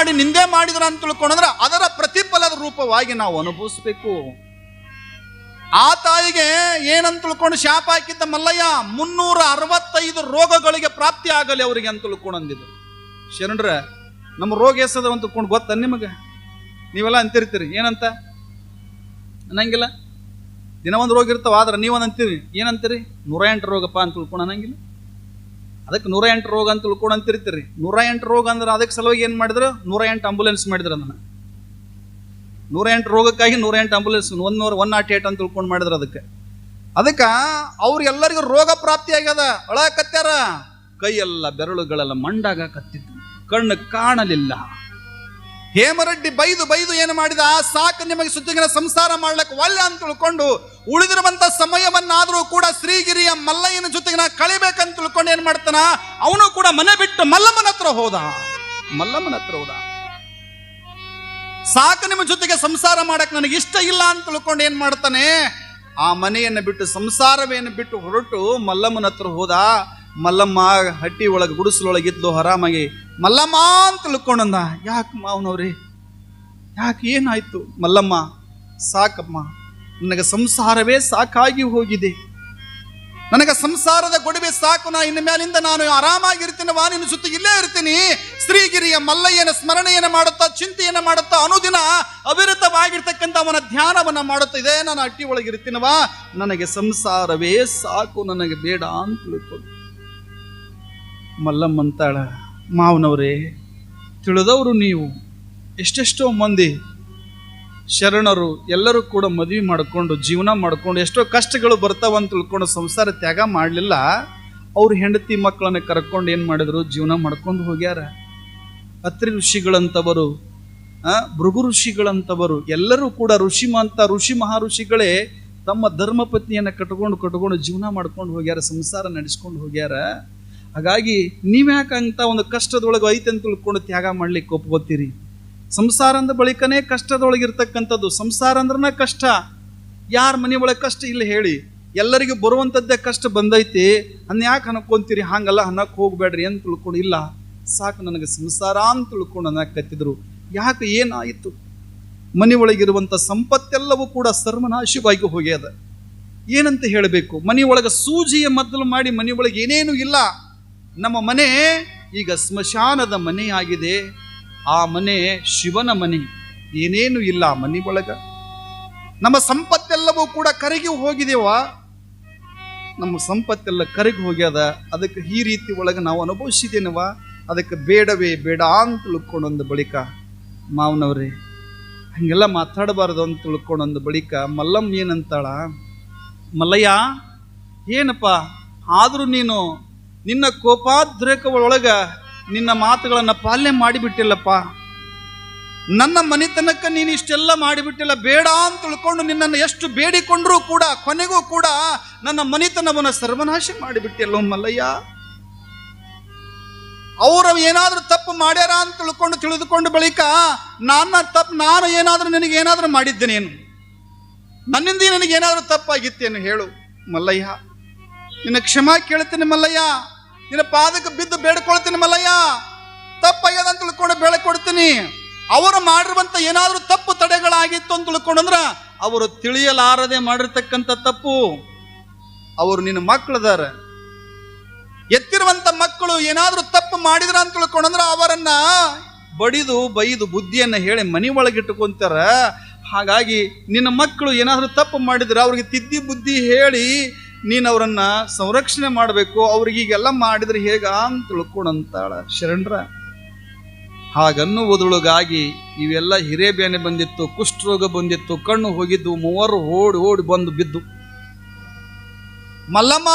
ಮಾಡಿ ನಿಂದೆ ಮಾಡಿದ್ರ ಅಂತ ತಿಳ್ಕೊಂಡ್ರೆ ಅದರ ಪ್ರತಿಫಲದ ರೂಪವಾಗಿ ನಾವು ಅನುಭವಿಸ್ಬೇಕು. ಆ ತಾಯಿಗೆ ಏನಂತ ತಿಳ್ಕೊಂಡು ಶಾಪ ಹಾಕಿದ್ದ ಮಲ್ಲಯ್ಯ 365 ರೋಗಗಳಿಗೆ ಪ್ರಾಪ್ತಿ ಆಗಲಿ ಅವರಿಗೆ ಅಂತ ತಿಳ್ಕೊಂಡು ಅಂದಿದ್ರು. ಶರಣರ ನಮ್ಮ ರೋಗ ಎಸದ ಅಂತ ತಿಳ್ಕೊಂಡು ಗೊತ್ತ ನಿಮಗೆ? ನೀವೆಲ್ಲ ಅಂತಿರ್ತೀರಿ ಏನಂತ ಅನ್ನಂಗಿಲ್ಲ. ದಿನ ಒಂದು ರೋಗ ಇರ್ತಾವ, ಆದ್ರೆ ನೀವೊಂದು ಅಂತೀರಿ ಏನಂತೀರಿ? 108 ರೋಗಪ್ಪ ಅಂತ ತಿಳ್ಕೊಂಡು ಅನ್ನಂಗಿಲ್ಲ. ಅದಕ್ಕೆ 108 ರೋಗ ಅಂತ ತಿಳ್ಕೊಂಡು ಅಂತಿರ್ತೀರಿ. 108 ರೋಗ ಅಂದ್ರೆ ಅದಕ್ಕೆ ಸಲುವಾಗಿ ಏನು ಮಾಡಿದ್ರು? 108 ಆಂಬುಲೆನ್ಸ್ ಮಾಡಿದ್ರು. ಅದನ್ನು 108 ರೋಗಕ್ಕಾಗಿ 108 ಆಂಬುಲೆನ್ಸ್ 108 ಅಂತ ತಿಳ್ಕೊಂಡು ಮಾಡಿದ್ರು. ಅದಕ್ಕೆ ಅವ್ರಿಗೆಲ್ಲರಿಗೂ ರೋಗ ಪ್ರಾಪ್ತಿ ಆಗ್ಯದ. ಅಳಕತ್ಯಾರ, ಕೈಯೆಲ್ಲ ಬೆರಳುಗಳೆಲ್ಲ ಮಂಡಾಗ ಕತ್ತಿತ್ತು, ಕಣ್ಣು ಕಾಣಲಿಲ್ಲ. ಹೇಮರೆಡ್ಡಿ ಬೈದು ಏನು ಮಾಡಿದ? ಸಾಕು ನಿಮಗೆ ಸುತ್ತಿಗಿನ ಸಂಸಾರ ಮಾಡ್ಲಿಕ್ಕೆ ಒಲ್ಲೆ ಅಂತ ತಿಳ್ಕೊಂಡು ಉಳಿದಿರುವಂತ ಸಮಯವನ್ನಾದ್ರೂ ಕೂಡ ಶ್ರೀಗಿರಿಯ ಮಲ್ಲಯ್ಯನ ಜೊತೆಗಿನ ಕಳಿಬೇಕಂತ ತಿಳ್ಕೊಂಡು ಏನ್ ಮಾಡ್ತಾನ? ಅವನು ಕೂಡ ಮನೆ ಬಿಟ್ಟು ಮಲ್ಲಮ್ಮನ ಹತ್ರ ಹೋದ. ಸಾಕು ನಿಮ್ಮ ಜೊತೆಗೆ ಸಂಸಾರ ಮಾಡಕ್ ನನಗೆ ಇಷ್ಟ ಇಲ್ಲ ಅಂತ ತಿಳ್ಕೊಂಡು ಏನ್ ಮಾಡ್ತಾನೆ? ಆ ಮನೆಯನ್ನು ಬಿಟ್ಟು ಸಂಸಾರವೇನು ಬಿಟ್ಟು ಹೊರಟು ಮಲ್ಲಮ್ಮನ ಹತ್ರ ಹೋದ. ಮಲ್ಲಮ್ಮ ಹಟ್ಟಿ ಒಳಗೆ ಗುಡಿಸಲೊಳಗಿದ್ಲು ಆರಾಮಾಗಿ. ಮಲ್ಲಮ್ಮ ಅಂತ ತಿಳ್ಕೊಂಡಂದ. ಯಾಕೆ ಮಾವನವ್ರಿ, ಯಾಕೆ ಏನಾಯ್ತು? ಮಲ್ಲಮ್ಮ, ಸಾಕಮ್ಮ, ನನಗೆ ಸಂಸಾರವೇ ಸಾಕಾಗಿ ಹೋಗಿದೆ. ನನಗೆ ಸಂಸಾರದ ಗೊಡವೆ ಸಾಕು. ಇನ್ನು ಮೇಲಿಂದ ನಾನು ಆರಾಮಾಗಿರ್ತೀನವಾ, ನಿನ್ನ ಜೊತೆ ಇಲ್ಲೇ ಇರ್ತೀನಿ. ಶ್ರೀಗಿರಿಯ ಮಲ್ಲಯ್ಯನ ಸ್ಮರಣೆಯನ್ನು ಮಾಡುತ್ತಾ, ಚಿಂತೆಯನ್ನು ಮಾಡುತ್ತಾ, ಅನುದಿನ ಅವಿರತವಾಗಿರ್ತಕ್ಕಂಥ ಅವನ ಧ್ಯಾನವನ್ನ ಮಾಡುತ್ತಾ ಇದೇ ನಾನು ಹಟ್ಟಿ ಒಳಗಿರ್ತೀನವಾ, ನನಗೆ ಸಂಸಾರವೇ ಸಾಕು, ನನಗೆ ಬೇಡ ಅಂತ ತಿಳ್ಕೊಂಡು. ಮಲ್ಲಮ್ಮಂತಾಳ, ಮಾವನವರೇ, ತಿಳಿದವರು ನೀವು. ಎಷ್ಟೆಷ್ಟೋ ಮಂದಿ ಶರಣರು ಎಲ್ಲರೂ ಕೂಡ ಮದುವೆ ಮಾಡಿಕೊಂಡು ಜೀವನ ಮಾಡಿಕೊಂಡು ಎಷ್ಟೋ ಕಷ್ಟಗಳು ಬರ್ತಾವಂತ ತಿಳ್ಕೊಂಡು ಸಂಸಾರ ತ್ಯಾಗ ಮಾಡಲಿಲ್ಲ. ಅವ್ರ ಹೆಂಡತಿ ಮಕ್ಕಳನ್ನ ಕರ್ಕೊಂಡು ಏನು ಮಾಡಿದ್ರು? ಜೀವನ ಮಾಡ್ಕೊಂಡು ಹೋಗ್ಯಾರ. ಅತ್ರಿ ಋಷಿಗಳಂತವರು, ಭೃಗು ಋಷಿಗಳಂತವರು ಎಲ್ಲರೂ ಕೂಡ ಋಷಿ ಮಹಾಋಷಿಗಳೇ ತಮ್ಮ ಧರ್ಮಪತ್ನಿಯನ್ನು ಕಟ್ಕೊಂಡು ಜೀವನ ಮಾಡ್ಕೊಂಡು ಹೋಗ್ಯಾರ, ಸಂಸಾರ ನಡೆಸ್ಕೊಂಡು ಹೋಗ್ಯಾರ. ಹಾಗಾಗಿ ನೀವ್ಯಾಕೆ ಅಂತ ಒಂದು ಕಷ್ಟದೊಳಗೆ ಐತೆ ಅಂತ ತಿಳ್ಕೊಂಡು ತ್ಯಾಗ ಮಾಡ್ಲಿಕ್ಕೆ ಒಪ್ಕೋತೀರಿ? ಸಂಸಾರ ಅಂದ ಬಳಿಕನೇ ಕಷ್ಟದೊಳಗಿರ್ತಕ್ಕಂಥದ್ದು. ಸಂಸಾರ ಅಂದ್ರನ ಕಷ್ಟ. ಯಾರ ಮನೆ ಒಳಗೆ ಕಷ್ಟ ಇಲ್ಲ ಹೇಳಿ? ಎಲ್ಲರಿಗೂ ಬರುವಂಥದ್ದೇ ಕಷ್ಟ ಬಂದೈತಿ. ಯಾಕೆ ಅನ್ಕೊಂತೀರಿ? ಹಾಗಲ್ಲ ಅನ್ನಕ್ಕೆ ಹೋಗ್ಬೇಡ್ರಿ ಅಂತ ತಿಳ್ಕೊಂಡು, ಇಲ್ಲ ಸಾಕು ನನಗೆ ಸಂಸಾರ ಅಂತ ತಿಳ್ಕೊಂಡು ಅನ್ನಕತ್ತಿದ್ರು. ಯಾಕೆ ಏನಾಯಿತು? ಮನೆ ಒಳಗಿರುವಂಥ ಸಂಪತ್ತೆಲ್ಲವೂ ಕೂಡ ಸರ್ವನಾಶವಾಗಿ ಹೋಗ್ಯದ. ಏನಂತ ಹೇಳಬೇಕು? ಮನೆ ಒಳಗೆ ಸೂಜಿಯ ಮದ್ದಲು ಮಾಡಿ ಮನೆ ಒಳಗೆ ಏನೇನು ಇಲ್ಲ. ನಮ್ಮ ಮನೆ ಈಗ ಸ್ಮಶಾನದ ಮನೆ ಆಗಿದೆ. ಆ ಮನೆ ಶಿವನ ಮನೆ, ಏನೇನು ಇಲ್ಲ ಮನೆ ಒಳಗ. ನಮ್ಮ ಸಂಪತ್ತೆಲ್ಲವೂ ಕೂಡ ಕರಗಿ ಹೋಗಿದೇವಾ, ನಮ್ಮ ಸಂಪತ್ತೆಲ್ಲ ಕರಗಿ ಹೋಗ್ಯದ. ಅದಕ್ಕೆ ಈ ರೀತಿ ಒಳಗೆ ನಾವು ಅನುಭವಿಸಿದ್ದೇನವಾ, ಅದಕ್ಕೆ ಬೇಡವೇ ಬೇಡ ಅಂತ ತಿಳ್ಕೊಂಡೊಂದು ಬಳಿಕ, ಮಾವನವ್ರಿ ಹಂಗೆಲ್ಲ ಮಾತಾಡಬಾರ್ದು ಅಂತ ತಿಳ್ಕೊಂಡೊಂದು ಬಳಿಕ ಮಲ್ಲಮ್ಮ ಏನಂತಾಳ? ಮಲ್ಲಯ್ಯ, ಏನಪ್ಪ ಆದರೂ ನೀನು ನಿನ್ನ ಕೋಪಾದ್ರೇಕಗಳೊಳಗ ನಿನ್ನ ಮಾತುಗಳನ್ನು ಪಾಲನೆ ಮಾಡಿಬಿಟ್ಟಿಲ್ಲಪ್ಪ. ನನ್ನ ಮನೆತನಕ್ಕೆ ನೀನು ಇಷ್ಟೆಲ್ಲ ಮಾಡಿಬಿಟ್ಟಿಲ್ಲ. ಬೇಡ ಅಂತ ತಿಳ್ಕೊಂಡು ನಿನ್ನನ್ನು ಎಷ್ಟು ಬೇಡಿಕೊಂಡ್ರೂ ಕೂಡ ಕೊನೆಗೂ ಕೂಡ ನನ್ನ ಮನೆತನವನ್ನು ಸರ್ವನಾಶ ಮಾಡಿಬಿಟ್ಟಿಲ್ಲ ಮಲ್ಲಯ್ಯ. ಅವರು ಏನಾದರೂ ತಪ್ಪು ಮಾಡ್ಯಾರ ಅಂತ ತಿಳಿದುಕೊಂಡು ಬಳಿಕ ನಾನು ಏನಾದರೂ ನಿನಗೇನಾದರೂ ಮಾಡಿದ್ದೇನೇನು? ನನ್ನಿಂದ ನನಗೇನಾದರೂ ತಪ್ಪಾಗಿತ್ತೇನು ಹೇಳು ಮಲ್ಲಯ್ಯ. ನಿನ್ನ ಕ್ಷಮಾ ಕೇಳ್ತೀನಿ ಮಲ್ಲಯ್ಯ, ನಿನ್ನ ಪಾದಕ್ಕೆ ಬಿದ್ದು ಬೇಡ್ಕೊಳ್ತೀನಿ ಮಲ್ಲಯ್ಯ. ತಪ್ಪಾಗ್ಯದ ಅಂತ ತಿಳ್ಕೊಂಡು ಬೇಡ್ಕೊಡ್ತೀನಿ. ಅವರು ಮಾಡಿರುವಂತ ಏನಾದರೂ ತಪ್ಪು ತಡೆಗಳಾಗಿತ್ತು ಅಂತ ತಿಳ್ಕೊಂಡ್ರ ಅವರು ತಿಳಿಯಲಾರದೆ ಮಾಡಿರ್ತಕ್ಕಂಥ ತಪ್ಪು. ಅವರು ನಿನ್ನ ಮಕ್ಕಳದಾರ, ಎತ್ತಿರುವಂತ ಮಕ್ಕಳು ಏನಾದರೂ ತಪ್ಪು ಮಾಡಿದ್ರ ಅಂತ ತಿಳ್ಕೊಂಡ್ರ ಅವರನ್ನ ಬಡಿದು ಬೈದು ಬುದ್ಧಿಯನ್ನ ಹೇಳಿ ಮನೆ ಒಳಗಿಟ್ಟುಕೊಂತಾರ. ಹಾಗಾಗಿ ನಿನ್ನ ಮಕ್ಕಳು ಏನಾದರೂ ತಪ್ಪು ಮಾಡಿದ್ರೆ ಅವ್ರಿಗೆ ತಿದ್ದಿ ಬುದ್ಧಿ ಹೇಳಿ ನೀನು ಅವರನ್ನ ಸಂರಕ್ಷಣೆ ಮಾಡಬೇಕು. ಅವ್ರಿಗೆ ಈಗೆಲ್ಲ ಮಾಡಿದ್ರೆ ಹೇಗ ಅಂತ ತಿಳ್ಕೊಂಡಂತಾಳ ಶರಣರ. ಹಾಗನ್ನುವುದರೊಳಗಾಗಿ ಇವೆಲ್ಲ ಹಿರೇಬೇನೆ ಬಂದಿತ್ತು, ಕುಷ್ಠರೋಗ ಬಂದಿತ್ತು, ಕಣ್ಣು ಹೋಗಿದ್ದು, ಮೂವರು ಓಡಿ ಬಂದು ಬಿದ್ದು. ಮಲ್ಲಮ್ಮ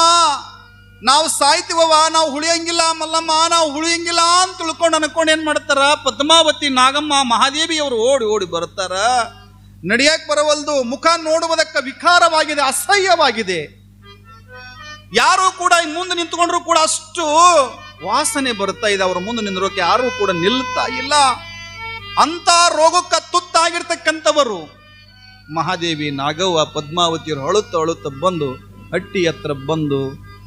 ನಾವು ಸಾಯ್ತೀವವ, ನಾವು ಉಳಿಯಂಗಿಲ್ಲ ಮಲ್ಲಮ್ಮ, ನಾವು ಉಳಿಯಂಗಿಲ್ಲ ಅಂತ ತಿಳ್ಕೊಂಡು ಅನ್ಕೊಂಡು ಏನ್ ಮಾಡ್ತಾರ? ಪದ್ಮಾವತಿ, ನಾಗಮ್ಮ, ಮಹಾದೇವಿ ಅವರು ಓಡಿ ಬರ್ತಾರ. ನಡಿಯಕ್ ಬರವಲ್ದು, ಮುಖ ನೋಡುವುದಕ್ಕೆ ವಿಕಾರವಾಗಿದೆ, ಅಸಹ್ಯವಾಗಿದೆ. ಯಾರು ಕೂಡ ಮುಂದೆ ನಿಂತ್ಕೊಂಡ್ರು ಕೂಡ ಅಷ್ಟು ವಾಸನೆ ಬರ್ತಾ ಇದೆ. ಅವರ ಮುಂದೆ ನಿಂದ್ರೋಕೆ ಯಾರು ಕೂಡ ನಿಲ್ತಾ ಇಲ್ಲ. ಅಂತ ರೋಗಕ್ಕೆ ತುತ್ತಾಗಿರ್ತಕ್ಕಂಥವರು ಮಹಾದೇವಿ, ನಾಗವ್ವ, ಪದ್ಮಾವತಿಯವರು ಅಳುತ್ತ ಬಂದು ಹಟ್ಟಿ ಹತ್ರ ಬಂದು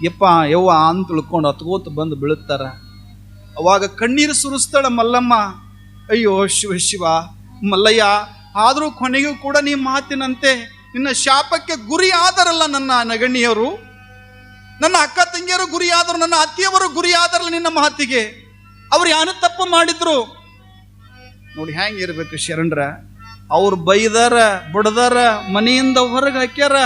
ಯವ್ವ ಅಂತ ತಿಳ್ಕೊಂಡು ಹತ್ಕೋತ ಬಂದು ಬೀಳುತ್ತಾರ. ಅವಾಗ ಕಣ್ಣೀರು ಸುರಿಸ್ತಾಳ ಮಲ್ಲಮ್ಮ. ಅಯ್ಯೋ ಶಿವ ಶಿವ ಮಲ್ಲಯ್ಯ, ಆದರೂ ಕೊನೆಗೂ ಕೂಡ ನೀ ಮಾತಿನಂತೆ ನಿನ್ನ ಶಾಪಕ್ಕೆ ಗುರಿ ಆದರಲ್ಲ ನನ್ನ ನಗಣ್ಯರು, ನನ್ನ ಅಕ್ಕ ತಂಗಿಯರು ಗುರಿ ಆದರು, ನನ್ನ ಅತ್ತಿಯವರು ಗುರಿ ಆದರಲ್ಲ ನಿನ್ನ ಮಾತಿಗೆ. ಅವ್ರು ಯಾರು ತಪ್ಪು ಮಾಡಿದ್ರು ನೋಡಿ ಹೆಂಗಿರ್ಬೇಕು ಶರಣರ. ಅವ್ರು ಬೈದಾರ, ಬಡದಾರ, ಮನೆಯಿಂದ ಹೊರಗೆ ಹಾಕ್ಯಾರ.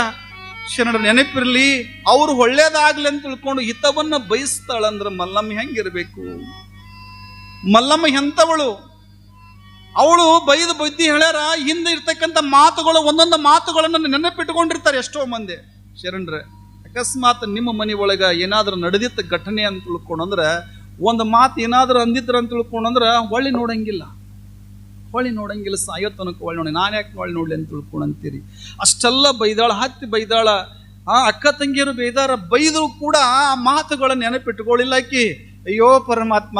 ಶರಣರ ನೆನಪಿರ್ಲಿ, ಅವ್ರು ಒಳ್ಳೇದಾಗ್ಲಿ ಅಂತ ತಿಳ್ಕೊಂಡು ಹಿತವನ್ನ ಬಯಸ್ತಾಳಂದ್ರ ಮಲ್ಲಮ್ಮ ಹೆಂಗಿರ್ಬೇಕು? ಮಲ್ಲಮ್ಮ ಎಂಥವಳು? ಅವಳು ಬೈದು ಬುದ್ಧಿ ಹೇಳ್ಯಾರ. ಹಿಂದೆ ಇರ್ತಕ್ಕಂಥ ಮಾತುಗಳು, ಒಂದೊಂದು ಮಾತುಗಳನ್ನು ನೆನಪಿಟ್ಕೊಂಡಿರ್ತಾರೆ ಎಷ್ಟೋ ಮಂದಿ ಶರಣರ. ಅಕಸ್ಮಾತ್ ನಿಮ್ಮ ಮನೆ ಒಳಗ ಏನಾದ್ರೂ ನಡೆದಿತ್ತ ಘಟನೆ ಅಂತ ತಿಳ್ಕೊಂಡ್ರ, ಒಂದು ಮಾತು ಏನಾದ್ರೂ ಅಂದಿದ್ರ ಅಂತ ತಿಳ್ಕೊಂಡ್ರ ಹೊಳ್ಳಿ ನೋಡಂಗಿಲ್ಲ, ಸಾಯೋ ತನಕ ಹೊಳ್ಳಿ ನೋಡಿ. ನಾನು ಯಾಕೆ ಹೊಳ್ಳಿ ನೋಡ್ಲಿ ಅಂತ ತಿಳ್ಕೊಂಡಂತೀರಿ. ಅಷ್ಟೆಲ್ಲ ಬೈದಾಳ, ಹತ್ತಿ ಬೈದಾಳ. ಅಕ್ಕ ತಂಗಿಯರು ಬೈದಾರ, ಬೈದ್ರು ಕೂಡ ಆ ಮಾತುಗಳನ್ನು ನೆನಪಿಟ್ಕೊಳ್ಳಿಲ್ಲ ಆಕಿ. ಅಯ್ಯೋ ಪರಮಾತ್ಮ,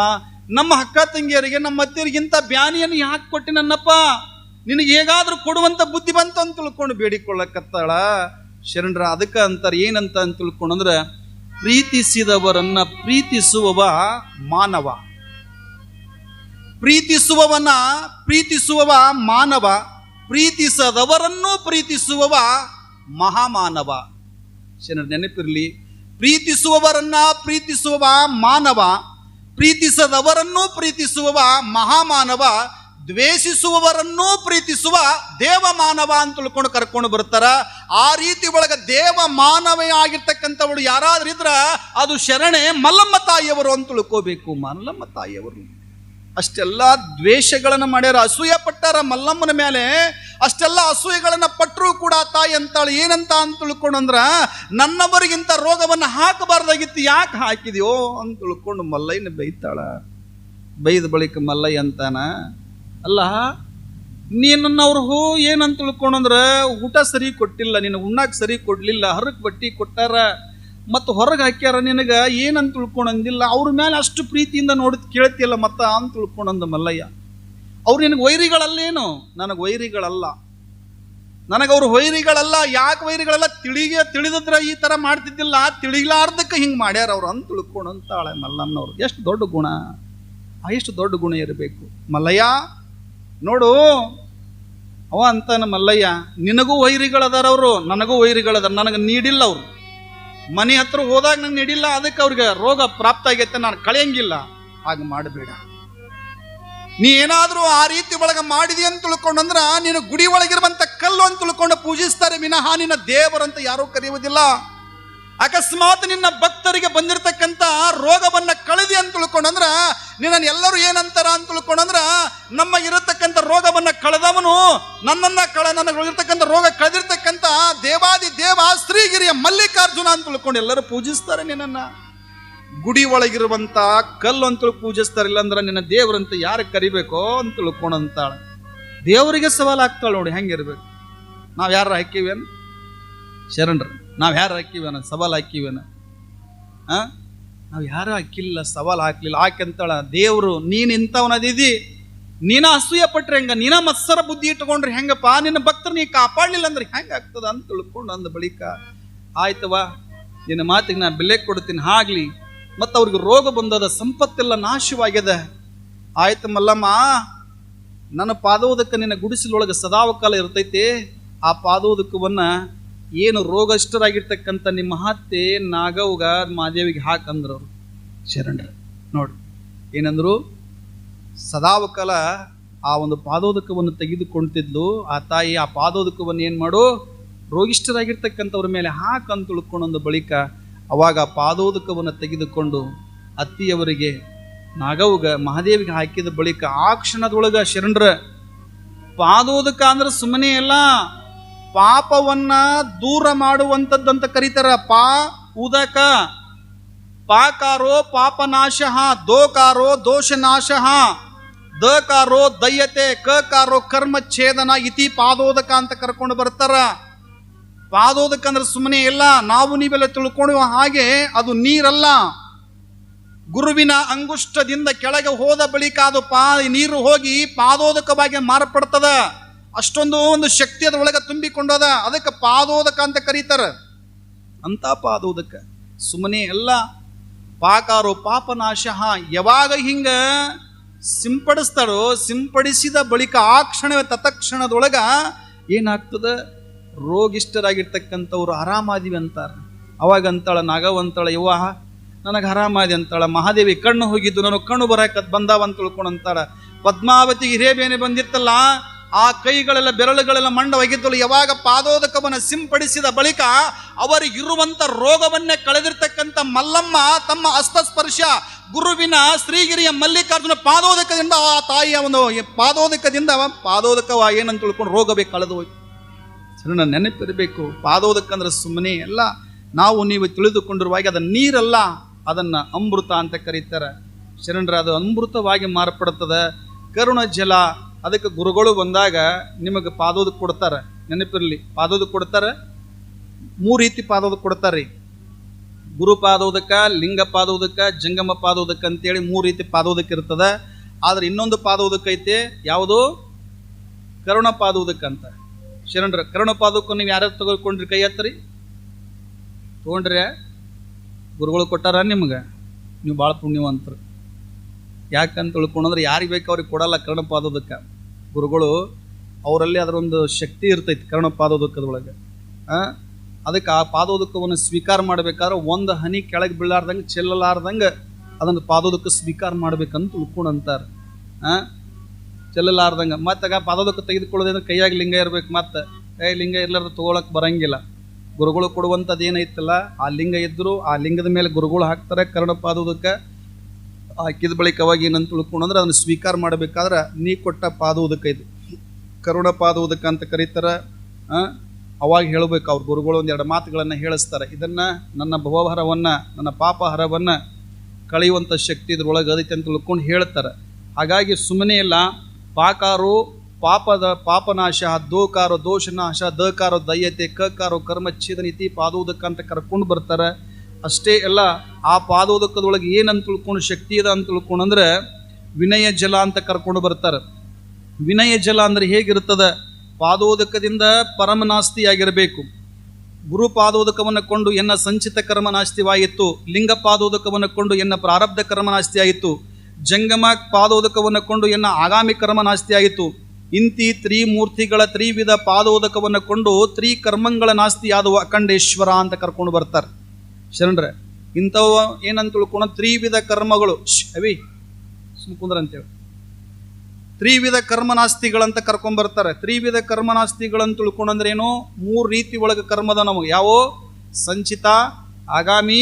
ನಮ್ಮ ಅಕ್ಕ ತಂಗಿಯರಿಗೆ, ನಮ್ಮ ಅತ್ತಿಯರಿಗಿಂತ ಬ್ಯಾನಿಯನ್ನು ಯಾಕೆ ಕೊಟ್ಟಿ ನನ್ನಪ್ಪ, ನಿನಗೆ ಹೇಗಾದ್ರೂ ಕೊಡುವಂತ ಬುದ್ಧಿ ಬಂತು ಅಂತ ತಿಳ್ಕೊಂಡು ಬೇಡಿಕೊಳ್ಳಕತ್ತಾಳ ಶರಣರ. ಅದಕ್ಕೆ ಅಂತಾರೆ ಏನಂತ ಅಂತ ತಿಳ್ಕೊಂಡ್ರ, ಪ್ರೀತಿಸಿದವರನ್ನ ಪ್ರೀತಿಸುವವ ಮಾನವ, ಪ್ರೀತಿಸುವವ ಮಾನವ, ಪ್ರೀತಿಸದವರನ್ನು ಪ್ರೀತಿಸುವವ ಮಹಾಮಾನವ. ಶರಣ ನೆನಪಿರ್ಲಿ, ಪ್ರೀತಿಸುವವರನ್ನ ಪ್ರೀತಿಸುವವ ಮಾನವ, ಪ್ರೀತಿಸದವರನ್ನು ಪ್ರೀತಿಸುವವ ಮಹಾಮಾನವ, ದ್ವೇಷಿಸುವವರನ್ನೂ ಪ್ರೀತಿಸುವ ದೇವಮಾನವ ಅಂತ ತಿಳ್ಕೊಂಡು ಕರ್ಕೊಂಡು ಬರ್ತಾರ. ಆ ರೀತಿ ಒಳಗ ದೇವ ಮಾನವೇ ಆಗಿರ್ತಕ್ಕಂಥವಳು ಯಾರಾದ್ರೂ ಇದ್ರ ಅದು ಶರಣೆ ಮಲ್ಲಮ್ಮ ತಾಯಿಯವರು ಅಂತ ತಿಳ್ಕೋಬೇಕು. ಮಲ್ಲಮ್ಮ ತಾಯಿಯವರು ಅಷ್ಟೆಲ್ಲ ದ್ವೇಷಗಳನ್ನ ಮಾಡ್ಯಾರ, ಅಸೂಯೆ ಪಟ್ಟಾರ ಮಲ್ಲಮ್ಮನ ಮೇಲೆ. ಅಷ್ಟೆಲ್ಲ ಅಸೂಯೆಗಳನ್ನ ಪಟ್ಟರು ಕೂಡ ತಾಯಿ ಅಂತಾಳು ಏನಂತ ಅಂತ ತಿಳ್ಕೊಂಡಂದ್ರ, ನನ್ನವರಿಗಿಂತ ರೋಗವನ್ನ ಹಾಕಬಾರ್ದಾಗಿತ್ತು, ಯಾಕೆ ಹಾಕಿದ್ಯೋ ಅಂತ ತಿಳ್ಕೊಂಡು ಮಲ್ಲಯ್ಯನ ಬೈತಾಳ. ಬೈದ ಬಳಿಕ ಮಲ್ಲಯ್ಯ ಅಂತಾನ, ಅಲ್ಲ ನೀನನ್ನವ್ರು ಏನಂತ ತಿಳ್ಕೊಂಡ್ರ, ಊಟ ಸರಿ ಕೊಟ್ಟಿಲ್ಲ, ನೀನು ಉಣ್ಣಾಕ್ ಸರಿ ಕೊಡ್ಲಿಲ್ಲ, ಹರಕ್ ಬಟ್ಟಿ ಕೊಟ್ಟಾರ, ಮತ್ತು ಹೊರಗೆ ಹಾಕ್ಯಾರ, ನಿನಗ ಏನಂತ ತಿಳ್ಕೊಂಡಂದಿಲ್ಲ, ಅವ್ರ ಮೇಲೆ ಅಷ್ಟು ಪ್ರೀತಿಯಿಂದ ನೋಡಿದ್ ಕೇಳ್ತಿಯಲ್ಲ ಮತ್ತ ಅಂತ ತಿಳ್ಕೊಂಡಂದ ಮಲ್ಲಯ್ಯ. ಅವ್ರು ನಿನಗೆ ವೈರಿಗಳಲ್ಲೇನು? ನನಗೆ ವೈರಿಗಳಲ್ಲ, ನನಗವ್ರು ವೈರಿಗಳಲ್ಲ. ಯಾಕೆ ವೈರಿಗಳಲ್ಲ? ತಿಳಿದಿದ್ರ ಈ ತರ ಮಾಡ್ತಿದ್ದಿಲ್ಲ, ತಿಳಿಲಾರ್ದಕ್ಕೆ ಹಿಂಗೆ ಮಾಡ್ಯಾರ ಅವ್ರು ಅಂತ ತಿಳ್ಕೊಂಡಂತಾಳೆ ಮಲ್ಲಮ್ಮನವ್ರು. ಎಷ್ಟು ದೊಡ್ಡ ಗುಣ, ಎಷ್ಟು ದೊಡ್ಡ ಗುಣ ಇರಬೇಕು ಮಲ್ಲಯ್ಯ. ನೋಡು ಅವ ಅಂತಾನ ಮಲ್ಲಯ್ಯ, ನಿನಗೂ ವೈರಿಗಳದಾರ ಅವರು, ನನಗೂ ವೈರಿಗಳದಾರ, ನನಗೆ ನೀಡಿಲ್ಲ ಅವರು. ಮನೆ ಹತ್ರ ಹೋದಾಗ ನಂಗೆ ನೀಡಿಲ್ಲ, ಅದಕ್ಕೆ ಅವ್ರಿಗೆ ರೋಗ ಪ್ರಾಪ್ತ ಆಗೈತೆ, ನಾನು ಕಳೆಯಂಗಿಲ್ಲ. ಹಾಗೆ ಮಾಡಬೇಡ. ನೀ ಏನಾದ್ರೂ ಆ ರೀತಿ ಒಳಗ ಮಾಡಿದಿ ಅಂತ ತಿಳ್ಕೊಂಡಂದ್ರ ನೀನು ಗುಡಿ ಒಳಗಿರುವಂತ ಕಲ್ಲು ಅಂತ ತಿಳ್ಕೊಂಡು ಪೂಜಿಸ್ತಾರೆ ವಿನಃ ನಿನ್ನ ದೇವರಂತ ಯಾರೂ ಕರೆಯುವುದಿಲ್ಲ. ಅಕಸ್ಮಾತ್ ನಿನ್ನ ಭಕ್ತರಿಗೆ ಬಂದಿರತಕ್ಕಂತ ರೋಗವನ್ನ ಕಳೆದಿ ಅಂತ ತಿಳ್ಕೊಂಡಂದ್ರ ನಿನ್ನ ಎಲ್ಲರೂ ಏನಂತಾರ ಅಂತ ತಿಳ್ಕೊಂಡಂದ್ರ, ನಮಗಿರತಕ್ಕಂಥ ರೋಗವನ್ನ ಕಳೆದವನು ನನಗಿರ್ತಕ್ಕಂಥ ರೋಗ ಕಳೆದಿರ್ತಕ್ಕಂಥ ದೇವಾದಿ ದೇವ ಶ್ರೀಗಿರಿಯ ಮಲ್ಲಿಕಾರ್ಜುನ ಅಂತ ತಿಳ್ಕೊಂಡು ಎಲ್ಲರೂ ಪೂಜಿಸ್ತಾರೆ ನಿನ್ನನ್ನ. ಗುಡಿ ಒಳಗಿರುವಂತ ಕಲ್ಲು ಅಂತೇಳಿ ಪೂಜಿಸ್ತಾರೆ, ಇಲ್ಲಾಂದ್ರೆ ನಿನ್ನ ದೇವರಂತ ಯಾರು ಕರಿಬೇಕೋ ಅಂತ ತಿಳ್ಕೊಂಡಂತಾಳ. ದೇವರಿಗೆ ಸವಾಲು ಆಗ್ತಾಳೆ ನೋಡಿ ಹೆಂಗಿರ್ಬೇಕು. ನಾವ್ ಯಾರು ಹಾಕಿವೇನು ಶರಣರು? ನಾವ್ ಯಾರು ಹಾಕಿವೇನ ಸವಾಲು ಹಾಕಿವೇನ? ನಾವ್ ಯಾರು ಹಾಕಿಲ್ಲ, ಸವಾಲು ಹಾಕ್ಲಿಲ್ಲ. ಆಕೆಂತಾಳ, ದೇವ್ರು ನೀನ್ ಇಂಥವನದಿದಿ, ನೀನ ಅಸೂಯ ಪಟ್ರೆ ಹೆಂಗ, ನೀನ ಮತ್ಸರ ಬುದ್ಧಿ ಇಟ್ಕೊಂಡ್ರೆ ಹೆಂಗಪ್ಪ, ನಿನ್ನ ಭಕ್ತರು ನೀ ಕಾಪಾಡ್ಲಿಲ್ಲ ಅಂದ್ರೆ ಹೆಂಗ ಆಗ್ತದ ಅಂತ ತಿಳ್ಕೊಂಡು ಅಂದ ಬಳಿಕ, ಆಯ್ತವಾ ನಿನ್ನ ಮಾತಿಗೆ ನಾ ಬೆಲೆ ಕೊಡ್ತೀನಿ, ಆಗ್ಲಿ. ಮತ್ತು ಅವ್ರಿಗೆ ರೋಗ ಬಂದದ, ಸಂಪತ್ತೆಲ್ಲ ನಾಶವಾಗ್ಯದ. ಆಯ್ತು ಮಲ್ಲಮ್ಮ, ನನ್ನ ಪಾದೋದಕ್ಕೆ ನಿನ್ನ ಗುಡಿಸಲೊಳಗೆ ಸದಾವಕಾಲ ಇರ್ತೈತಿ. ಆ ಪಾದೋದಕವನ್ನ ಏನು ರೋಗಷ್ಟರಾಗಿರ್ತಕ್ಕಂಥ ನಿಮ್ಮ ಹತ್ತೆ ನಾಗವ್ಗ ಮಾದೇವಿಗೆ ಹಾಕಂದ್ರು ಅವರು ಶರಣರು. ನೋಡಿ ಏನಂದ್ರು, ಸದಾವಕಾಲ ಆ ಒಂದು ಪಾದೋದಕವನ್ನು ತೆಗೆದುಕೊಳ್ತಿದ್ಲು ಆ ತಾಯಿ. ಆ ಪಾದೋದಕವನ್ನು ಏನು ಮಾಡು, ರೋಗಿಷ್ಠರಾಗಿರ್ತಕ್ಕಂಥವ್ರ ಮೇಲೆ ಹಾಕಂತ ತಿಳ್ಕೊಂಡೊಂದು ಬಳಿಕ ಅವಾಗ ಪಾದೋದಕವನ್ನು ತೆಗೆದುಕೊಂಡು ಅತ್ತಿಯವರಿಗೆ ನಾಗವ್ಗ ಮಹಾದೇವಿಗೆ ಹಾಕಿದ ಬಳಿಕ ಆ ಕ್ಷಣದೊಳಗ ಶರಣರ ಪಾದೋದಕ ಅಂದ್ರೆ ಸುಮ್ಮನೆ ಎಲ್ಲ ಪಾಪವನ್ನ ದೂರ ಮಾಡುವಂಥದ್ದಂತ ಕರೀತಾರ. ಉದಕ ಪಾಕಾರೋ ಪಾಪನಾಶ, ದೋಕಾರೋ ದೋಷನಾಶ, ದಕಾರೋ ದಯ್ಯತೆ, ಕಕಾರೋ ಕರ್ಮಚ್ಛೇದನ ಇತಿ ಪಾದೋದಕ ಅಂತ ಕರ್ಕೊಂಡು ಬರ್ತಾರ. ಪಾದೋದಕ ಅಂದ್ರೆ ಸುಮ್ಮನೆ ಎಲ್ಲ ನಾವು ನೀವೆಲ್ಲ ತಿಳ್ಕೊಳ್ಳುವ ಹಾಗೆ ಅದು ನೀರಲ್ಲ. ಗುರುವಿನ ಅಂಗುಷ್ಟದಿಂದ ಕೆಳಗೆ ಹೋದ ಬಳಿಕ ಅದು ನೀರು ಹೋಗಿ ಪಾದೋದಕವಾಗಿ ಮಾರ್ಪಡ್ತದ. ಅಷ್ಟೊಂದು ಒಂದು ಶಕ್ತಿ ಅದರೊಳಗೆ ತುಂಬಿಕೊಂಡದ, ಅದಕ್ಕೆ ಪಾದೋದಕ ಅಂತ ಕರೀತಾರ. ಅಂತ ಪಾದೋದಕ ಸುಮ್ಮನೆ ಎಲ್ಲ. ಪಾಕಾರೋ ಪಾಪನಾಶ, ಯಾವಾಗ ಹಿಂಗ ಸಿಂಪಡಿಸ್ತಾಳೋ, ಸಿಂಪಡಿಸಿದ ಬಳಿಕ ಆ ಕ್ಷಣವೇ ತತ್ಕ್ಷಣದೊಳಗ ಏನಾಗ್ತದೆ, ರೋಗಿಷ್ಠರಾಗಿರ್ತಕ್ಕಂಥವ್ರು ಆರಾಮಾದಿವಿ ಅಂತಾರ. ಅವಾಗ ಅಂತಾಳ ನಾಗವಂತಾಳ, ಯವ್ವ ನನಗೆ ಆರಾಮಾದಿ ಅಂತಾಳ. ಮಹಾದೇವಿ ಕಣ್ಣು ಹೋಗಿದ್ದು, ನನಗೆ ಕಣ್ಣು ಬರಕತ್ ಬಂದಾವ ಅಂತ ತಿಳ್ಕೊಂಡು ಅಂತಾಳ. ಪದ್ಮಾವತಿಗೆ ಹಿರೇಬೇನೆ ಬಂದಿತ್ತಲ್ಲ, ಆ ಕೈಗಳೆಲ್ಲ ಬೆರಳುಗಳೆಲ್ಲ ಮಂಡವಾಗಿದ್ದಳು. ಯಾವಾಗ ಪಾದೋದಕವನ್ನು ಸಿಂಪಡಿಸಿದ ಬಳಿಕ ಅವರಿಗಿರುವಂಥ ರೋಗವನ್ನೇ ಕಳೆದಿರ್ತಕ್ಕಂಥ ಮಲ್ಲಮ್ಮ ತಮ್ಮ ಹಸ್ತಸ್ಪರ್ಶ ಗುರುವಿನ ಶ್ರೀಗಿರಿಯ ಮಲ್ಲಿಕಾರ್ಜುನ ಪಾದೋದಕದಿಂದ ಆ ತಾಯಿಯ ಒಂದು ಪಾದೋದಕವ ಏನಂತ ತಿಳ್ಕೊಂಡು ರೋಗವೇ ಕಳೆದು ಹೋಯ್ತು. ಶರಣ ನೆನಪಿರಬೇಕು, ಪಾದೋದಕ ಅಂದ್ರೆ ಸುಮ್ಮನೆ ಎಲ್ಲ ನಾವು ನೀವು ತಿಳಿದುಕೊಂಡಿರುವಾಗ ಅದು ನೀರಲ್ಲ, ಅದನ್ನು ಅಮೃತ ಅಂತ ಕರೀತಾರೆ. ಶರಣರ ಅದು ಅಮೃತವಾಗಿ ಮಾರ್ಪಡುತ್ತದೆ. ಕರುಣ ಜಲ, ಅದಕ್ಕೆ ಗುರುಗಳು ಬಂದಾಗ ನಿಮಗೆ ಪಾದೋದಕ ಕೊಡ್ತಾರೆ. ನೆನಪಿರಲಿ, ಪಾದೋದಕ ಕೊಡ್ತಾರೆ. 3 ರೀತಿ ಪಾದೋದಕ ಕೊಡ್ತಾರೆ. ಗುರು ಪಾದೋದಕ, ಲಿಂಗ ಪಾದೋದಕ, ಜಂಗಮ ಪಾದೋದಕ ಅಂತೇಳಿ 3 ರೀತಿ ಪಾದೋದಕ ಇರ್ತದೆ. ಆದ್ರೆ ಇನ್ನೊಂದು ಪಾದೋದಕ ಐತೆ, ಯಾವುದು? ಕರುಣ ಪಾದೋದಕ ಅಂತ. ಶರಣರ ಕರುಣ ಪಾದೋದಕ ನೀವು ಯಾರ್ಯಾರು ತಗೊಳ್ಕೊಂಡ್ರಿ? ಕೈ ಹತ್ತರಿ. ತೊಗೊಂಡ್ರೆ ಗುರುಗಳು ಕೊಟ್ಟಾರ ನಿಮ್ಗೆ, ನೀವು ಭಾಳ ಪುಣ್ಯವಂತರು. ಯಾಕಂತ ತಿಳ್ಕೊಂಡ್ರೆ ಯಾರಿಗೆ ಬೇಕು ಅವ್ರಿಗೆ ಕೊಡಲ್ಲ ಕರ್ಣ ಪಾದೋದಕ. ಗುರುಗಳು ಅವರಲ್ಲಿ ಅದರೊಂದು ಶಕ್ತಿ ಇರ್ತೈತಿ ಕರ್ಣ ಪಾದೋದಕದೊಳಗೆ. ಅದಕ್ಕೆ ಆ ಪಾದೋದಕವನ್ನು ಸ್ವೀಕಾರ ಮಾಡಬೇಕಾದ್ರೆ ಒಂದು ಹನಿ ಕೆಳಗೆ ಬೀಳಾರ್ದಂಗೆ ಚೆಲ್ಲಲಾರ್ದಂಗೆ ಅದನ್ನು ಪಾದೋದಕ ಸ್ವೀಕಾರ ಮಾಡ್ಬೇಕಂತ ತಿಳ್ಕೊಂಡು ಅಂತಾರೆ. ಚೆಲ್ಲಲಾರ್ದಂಗೆ ಮತ್ತೆ ಪಾದೋದಕ ತೆಗೆದುಕೊಳ್ಳೋದಂದ್ರೆ ಕೈಯಾಗಿ ಲಿಂಗ ಇರ್ಬೇಕು. ಮತ್ತೆ ಲಿಂಗ ಇರ್ಲಾರ್ದು ತೊಗೊಳಕ್ಕೆ ಬರಂಗಿಲ್ಲ. ಗುರುಗಳು ಕೊಡುವಂಥದ್ದು ಏನೈತಲ್ಲ, ಆ ಲಿಂಗ ಇದ್ದರೂ ಆ ಲಿಂಗದ ಮೇಲೆ ಗುರುಗಳು ಹಾಕ್ತಾರೆ ಕರ್ಣ ಪಾದೋದಕ. ಹಾಕಿದ ಬಳಿಕ ಅವಾಗ ಏನಂತ ತಿಳ್ಕೊಂಡ್ರೆ ಅದನ್ನು ಸ್ವೀಕಾರ ಮಾಡಬೇಕಾದ್ರೆ ನೀ ಕೊಟ್ಟ ಪಾದೋದಕ ಇದು ಕರುಣ ಪಾದೋದಕ ಅಂತ ಕರೀತಾರೆ. ಅವಾಗ ಹೇಳಬೇಕು ಅವ್ರ ಗುರುಗಳು 1-2 ಮಾತುಗಳನ್ನು ಹೇಳಿಸ್ತಾರೆ. ಇದನ್ನು ನನ್ನ ಭವಹರವನ್ನು, ನನ್ನ ಪಾಪಹರವನ್ನು ಕಳೆಯುವಂಥ ಶಕ್ತಿ ಇದ್ರೊಳಗೆ ಅದೈತೆ ಅಂತ ತಿಳ್ಕೊಂಡು ಹೇಳ್ತಾರೆ. ಹಾಗಾಗಿ ಸುಮ್ಮನೆ ಇಲ್ಲ, ಪಾಕಾರೋ ಪಾಪನಾಶ, ದೋಕಾರೋ ದೋಷನಾಶ, ದಕಾರೋ ದಯ್ಯತೆ, ಕಕಾರೋ ಕರ್ಮಚ್ಛೇದನ ಇತಿ ಪಾದೋದಕ ಅಂತ ಕರ್ಕೊಂಡು ಬರ್ತಾರೆ. ಅಷ್ಟೇ ಎಲ್ಲ ಆ ಪಾದೋದಕದೊಳಗೆ ಏನಂತ ತಿಳ್ಕೊಂಡು ಶಕ್ತಿ ಇದೆ ಅಂತ ತಿಳ್ಕೊಂಡ್ರೆ ವಿನಯ ಜಲ ಅಂತ ಕರ್ಕೊಂಡು ಬರ್ತಾರೆ. ವಿನಯ ಜಲ ಅಂದರೆ ಹೇಗಿರ್ತದೆ? ಪಾದೋದಕದಿಂದ ಪರಮನಾಸ್ತಿಯಾಗಿರಬೇಕು. ಗುರು ಪಾದೋದಕವನ್ನು ಕೊಂಡು ಎನ್ನ ಸಂಚಿತ ಕರ್ಮನಾಸ್ತಿವಾಯಿತು. ಲಿಂಗ ಪಾದೋದಕವನ್ನು ಕೊಂಡು ಎನ್ನ ಪ್ರಾರಬ್ಧ ಕರ್ಮನಾಸ್ತಿಯಾಯಿತು. ಜಂಗಮ ಪಾದೋದಕವನ್ನು ಕೊಂಡು ಎನ್ನ ಆಗಾಮಿ ಕರ್ಮನಾಸ್ತಿಯಾಯಿತು. ಇಂತಿ ತ್ರಿಮೂರ್ತಿಗಳ ತ್ರಿವಿಧ ಪಾದೋದಕವನ್ನು ಕೊಂಡು ತ್ರಿಕರ್ಮಗಳ ನಾಸ್ತಿಯಾದವು ಅಖಂಡೇಶ್ವರ ಅಂತ ಕರ್ಕೊಂಡು ಬರ್ತಾರೆ. ಶರಣರೆ ಇಂಥವು ಏನಂತ ತಿಳ್ಕೊಂಡು ತ್ರಿವಿಧ ಕರ್ಮಗಳು ಅವಿ ಸುಮ್ಕುಂದ್ರ ಅಂತೇಳಿ ತ್ರಿವಿಧ ಕರ್ಮನಾಸ್ತಿಗಳಂತ ಕರ್ಕೊಂಡ್ಬರ್ತಾರೆ. ತ್ರಿವಿಧ ಕರ್ಮನಾಸ್ತಿಗಳಂತ ತಿಳ್ಕೊಂಡ್ರೆ ಏನು? 3 ರೀತಿ ಒಳಗೆ ಕರ್ಮದ ನಮಗೆ. ಯಾವ? ಸಂಚಿತ, ಆಗಾಮಿ,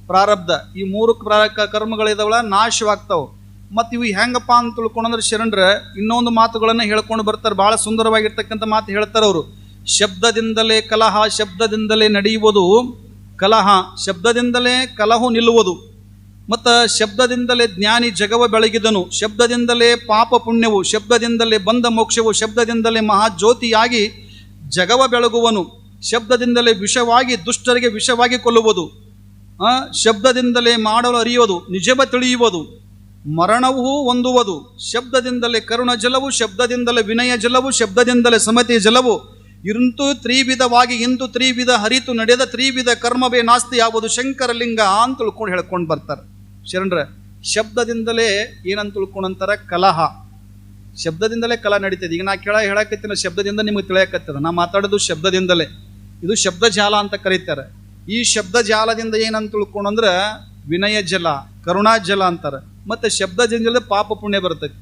ಪ್ರಾರಬ್ಧ. ಈ 3 ಕರ್ಮಗಳಿದಾವಲ್ಲ ನಾಶವಾಗ್ತಾವೆ. ಮತ್ತು ಇವು ಹೆಂಗಪ್ಪ ಅಂತ ತಿಳ್ಕೊಂಡ್ರೆ ಶರಣರ ಇನ್ನೊಂದು ಮಾತುಗಳನ್ನು ಹೇಳ್ಕೊಂಡು ಬರ್ತಾರೆ. ಭಾಳ ಸುಂದರವಾಗಿರ್ತಕ್ಕಂಥ ಮಾತು ಹೇಳ್ತಾರೆ ಅವರು. ಶಬ್ದದಿಂದಲೇ ಕಲಹ, ಶಬ್ದದಿಂದಲೇ ನಡೆಯುವುದು ಕಲಹ, ಶಬ್ದದಿಂದಲೇ ಕಲಹು ನಿಲ್ಲುವುದು. ಮತ್ತು ಶಬ್ದದಿಂದಲೇ ಜ್ಞಾನಿ ಜಗವ ಬೆಳಗಿದನು, ಶಬ್ದದಿಂದಲೇ ಪಾಪ ಪುಣ್ಯವು, ಶಬ್ದದಿಂದಲೇ ಬಂಧ ಮೋಕ್ಷವು, ಶಬ್ದದಿಂದಲೇ ಮಹಾಜ್ಯೋತಿಯಾಗಿ ಜಗವ ಬೆಳಗುವನು, ಶಬ್ದದಿಂದಲೇ ವಿಷವಾಗಿ ದುಷ್ಟರಿಗೆ ವಿಷವಾಗಿ ಕೊಲ್ಲುವುದು, ಶಬ್ದದಿಂದಲೇ ಮಾಡಲು ಅರಿಯುವುದು, ನಿಜವ ತಿಳಿಯುವುದು, ಮರಣವೂ ಹೊಂದುವುದು, ಶಬ್ದದಿಂದಲೇ ಕರುಣ ಜಲವು, ಶಬ್ದದಿಂದಲೇ ವಿನಯ ಜಲವು, ಶಬ್ದದಿಂದಲೇ ಸಮತಿ ಜಲವು, ಇಂತು ತ್ರಿವಿಧವಾಗಿ ಇಂದು ತ್ರಿವಿಧ ಹರಿತು ನಡೆದ ತ್ರಿವಿಧ ಕರ್ಮವೇ ನಾಸ್ತಿ ಆಗುವುದು ಶಂಕರಲಿಂಗ ಅಂತ ತಿಳ್ಕೊಂಡು ಹೇಳ್ಕೊಂಡು ಬರ್ತಾರೆ. ಶರಣರ ಶಬ್ದದಿಂದಲೇ ಏನಂತ ತಿಳ್ಕೊಂಡಂತಾರೆ? ಕಲಹ. ಶಬ್ದದಿಂದಲೇ ಕಲಹ ನಡೀತದೆ. ಈಗ ನಾ ಹೇಳಕತ್ತೀನಿ ಶಬ್ದದಿಂದ ನಿಮಗೆ ತಿಳಿಯಕತ್ತದ. ನಾ ಮಾತಾಡೋದು ಶಬ್ದದಿಂದಲೇ. ಇದು ಶಬ್ದ ಜಾಲ ಅಂತ ಕರೀತಾರೆ. ಈ ಶಬ್ದ ಜಾಲದಿಂದ ಏನಂತ ತಿಳ್ಕೊಂಡ್ರೆ ವಿನಯ ಜಲ, ಕರುಣಾ ಜಲ ಅಂತಾರೆ. ಮತ್ತು ಶಬ್ದದಿಂದಲೇ ಪಾಪ ಪುಣ್ಯ ಬರ್ತೈತಿ.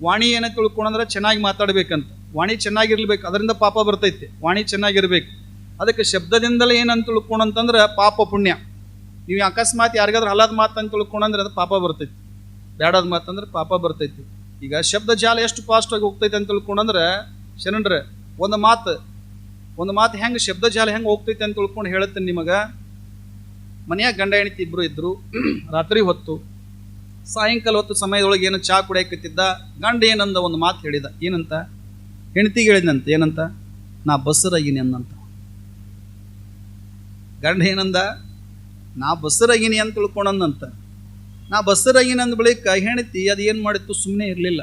ವಾಣಿ ಏನಂತ ತಿಳ್ಕೊಂಡ್ರೆ ಚೆನ್ನಾಗಿ ಮಾತಾಡ್ಬೇಕಂತ. ವಾಣಿ ಚೆನ್ನಾಗಿರ್ಬೇಕು, ಅದರಿಂದ ಪಾಪ ಬರ್ತೈತಿ. ವಾಣಿ ಚೆನ್ನಾಗಿರ್ಬೇಕು. ಅದಕ್ಕೆ ಶಬ್ದದಿಂದಲೇ ಏನಂತ ತಿಳ್ಕೊಂಡಂತಂದ್ರೆ ಪಾಪ ಪುಣ್ಯ. ನೀವು ಅಕಸ್ಮಾತ್ ಯಾರಿಗಾದ್ರೂ ಹಲಾದ ಮಾತು ಅಂತ ತಿಳ್ಕೊಂಡ್ರೆ ಅದು ಪಾಪ ಬರ್ತೈತಿ. ಬೇಡಾದ ಮಾತಂದ್ರೆ ಪಾಪ ಬರ್ತೈತಿ. ಈಗ ಶಬ್ದ ಜಾಲ ಎಷ್ಟು ಫಾಸ್ಟಾಗಿ ಹೋಗ್ತೈತೆ ಅಂತ ತಿಳ್ಕೊಂಡ್ರೆ ಶರಣರೆ ಒಂದು ಮಾತು ಹೆಂಗೆ ಶಬ್ದ ಜಾಲ ಹೆಂಗೆ ಹೋಗ್ತೈತೆ ಅಂತ ತಿಳ್ಕೊಂಡು ಹೇಳುತ್ತೇನೆ ನಿಮಗೆ. ಮನೆಯಾಗ ಗಂಡ ಹೆಂಡತಿ ಇಬ್ಬರು ಇದ್ದರು. ರಾತ್ರಿ ಹೊತ್ತು ಸಾಯಂಕಾಲ ಹೊತ್ತು ಸಮಯದೊಳಗೆ ಏನು ಚಹಾ ಕುಡಿಯಕತ್ತಿದ್ದ. ಗಂಡ ಏನಂದ ಒಂದು ಮಾತು ಹೇಳಿದ. ಏನಂತ? ಹೆಂಡತಿಗೆ ಹೇಳಿದಂತೆ. ಏನಂತ? ನಾ ಬಸ್ಸರಾಗಿನಿ ಅನ್ನಂತ. ಗಂಡ ಏನಂದ? ನಾ ಬಸ್ಸರಾಗಿನಿ ಅಂತ ತಿಳ್ಕೊಂಡಂತ. ನಾ ಬಸ್ಸರಾಗಿನಿ ಅಂದ ಬಳಿಕ ಹೆಂಡತಿ ಅದು ಏನು ಮಾಡಿತ್ತು? ಸುಮ್ಮನೆ ಇರಲಿಲ್ಲ.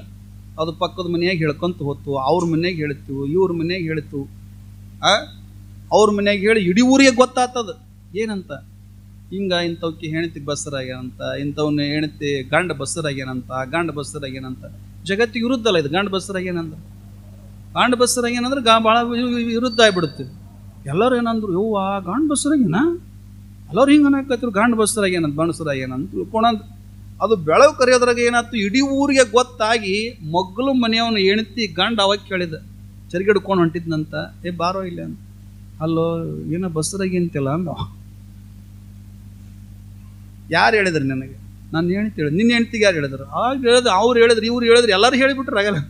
ಅದು ಪಕ್ಕದ ಮನೆಯಾಗ ಹೇಳ್ಕೊಂತ ಹೋತು. ಅವ್ರ ಮನೆಯಾಗ ಹೇಳಿತು, ಇವ್ರ ಮನೆಯಾಗ ಹೇಳಿತು, ಅವ್ರ ಮನೆಯಾಗ ಹೇಳಿ ಇಡೀ ಊರಿಗೆ ಗೊತ್ತಾಗ್ತದ. ಏನಂತ? ಹಿಂಗ ಇಂಥವಕ್ಕೆ ಹೆಣ್ತಿ ಬಸರಾಗ್ಯಾನಂತ, ಇಂಥವ್ನ ಹೆಣ್ತಿ ಗಂಡ ಬಸರಾಗ್ಯಾನಂತ, ಗಂಡ ಬಸರಾಗ್ಯಾನಂತ. ಜಗತ್ತಿಗೆ ವಿರುದ್ಧಲ್ಲ ಇದು. ಗಂಡ ಬಸರಾಗ್ಯಾನಂದ್ರೆ ಗಂಡ ಬಸರಾಗ್ಯಾನಂದ್ರೆ ಭಾಳ ವಿರುದ್ಧ ಆಗ್ಬಿಡುತ್ತೆ. ಎಲ್ಲರೂ ಏನಂದ್ರು, ಯವ್ವ ಗಂಡ ಬಸರಾಗ್ಯಾನ, ಎಲ್ಲರೂ ಹಿಂಗೆ ಅನ್ನಕತ್ರು ಗಂಡ ಬಸರಾಗ್ಯಾನಂತ, ಬಣಸರಾಗ್ಯಾನಂತ ತಿಳ್ಕೊಂಡಂತ. ಅದು ಬೆಳಕು ಕರೆಯೋದ್ರಾಗ ಏನಾಯ್ತು, ಇಡೀ ಊರಿಗೆ ಗೊತ್ತಾಗಿ ಮಗ್ಳು ಮನೆಯವನು ಹೆಣ್ತಿ ಗಂಡ ಅವಾಗ ಕೇಳಿದ, ಚರಿಗಿಡ್ಕೊಂಡು ಹೊಂಟಿದ್ನಂತ, ಬಾರೋ ಇಲ್ಲ ಅಂತ. ಅಲ್ಲೋ ಏನೋ ಬಸರಾಗಿ ಅಂತಿಲ್ಲ ಅಂದ. ಯಾರು ಹೇಳಿದ್ರಿ ನನಗೆ? ನಾನು ಹೇಳ್ತೇಳಿ ನಿನ್ನ ಹೆಣ್ತಿಗೆ ಯಾರು ಹೇಳಿದ್ರು? ಆಗ ಹೇಳಿದ್ರು, ಅವ್ರು ಹೇಳಿದ್ರು, ಇವ್ರು ಹೇಳಿದ್ರು, ಎಲ್ಲರೂ ಹೇಳಿಬಿಟ್ರು. ಆಗಲ್ಲ.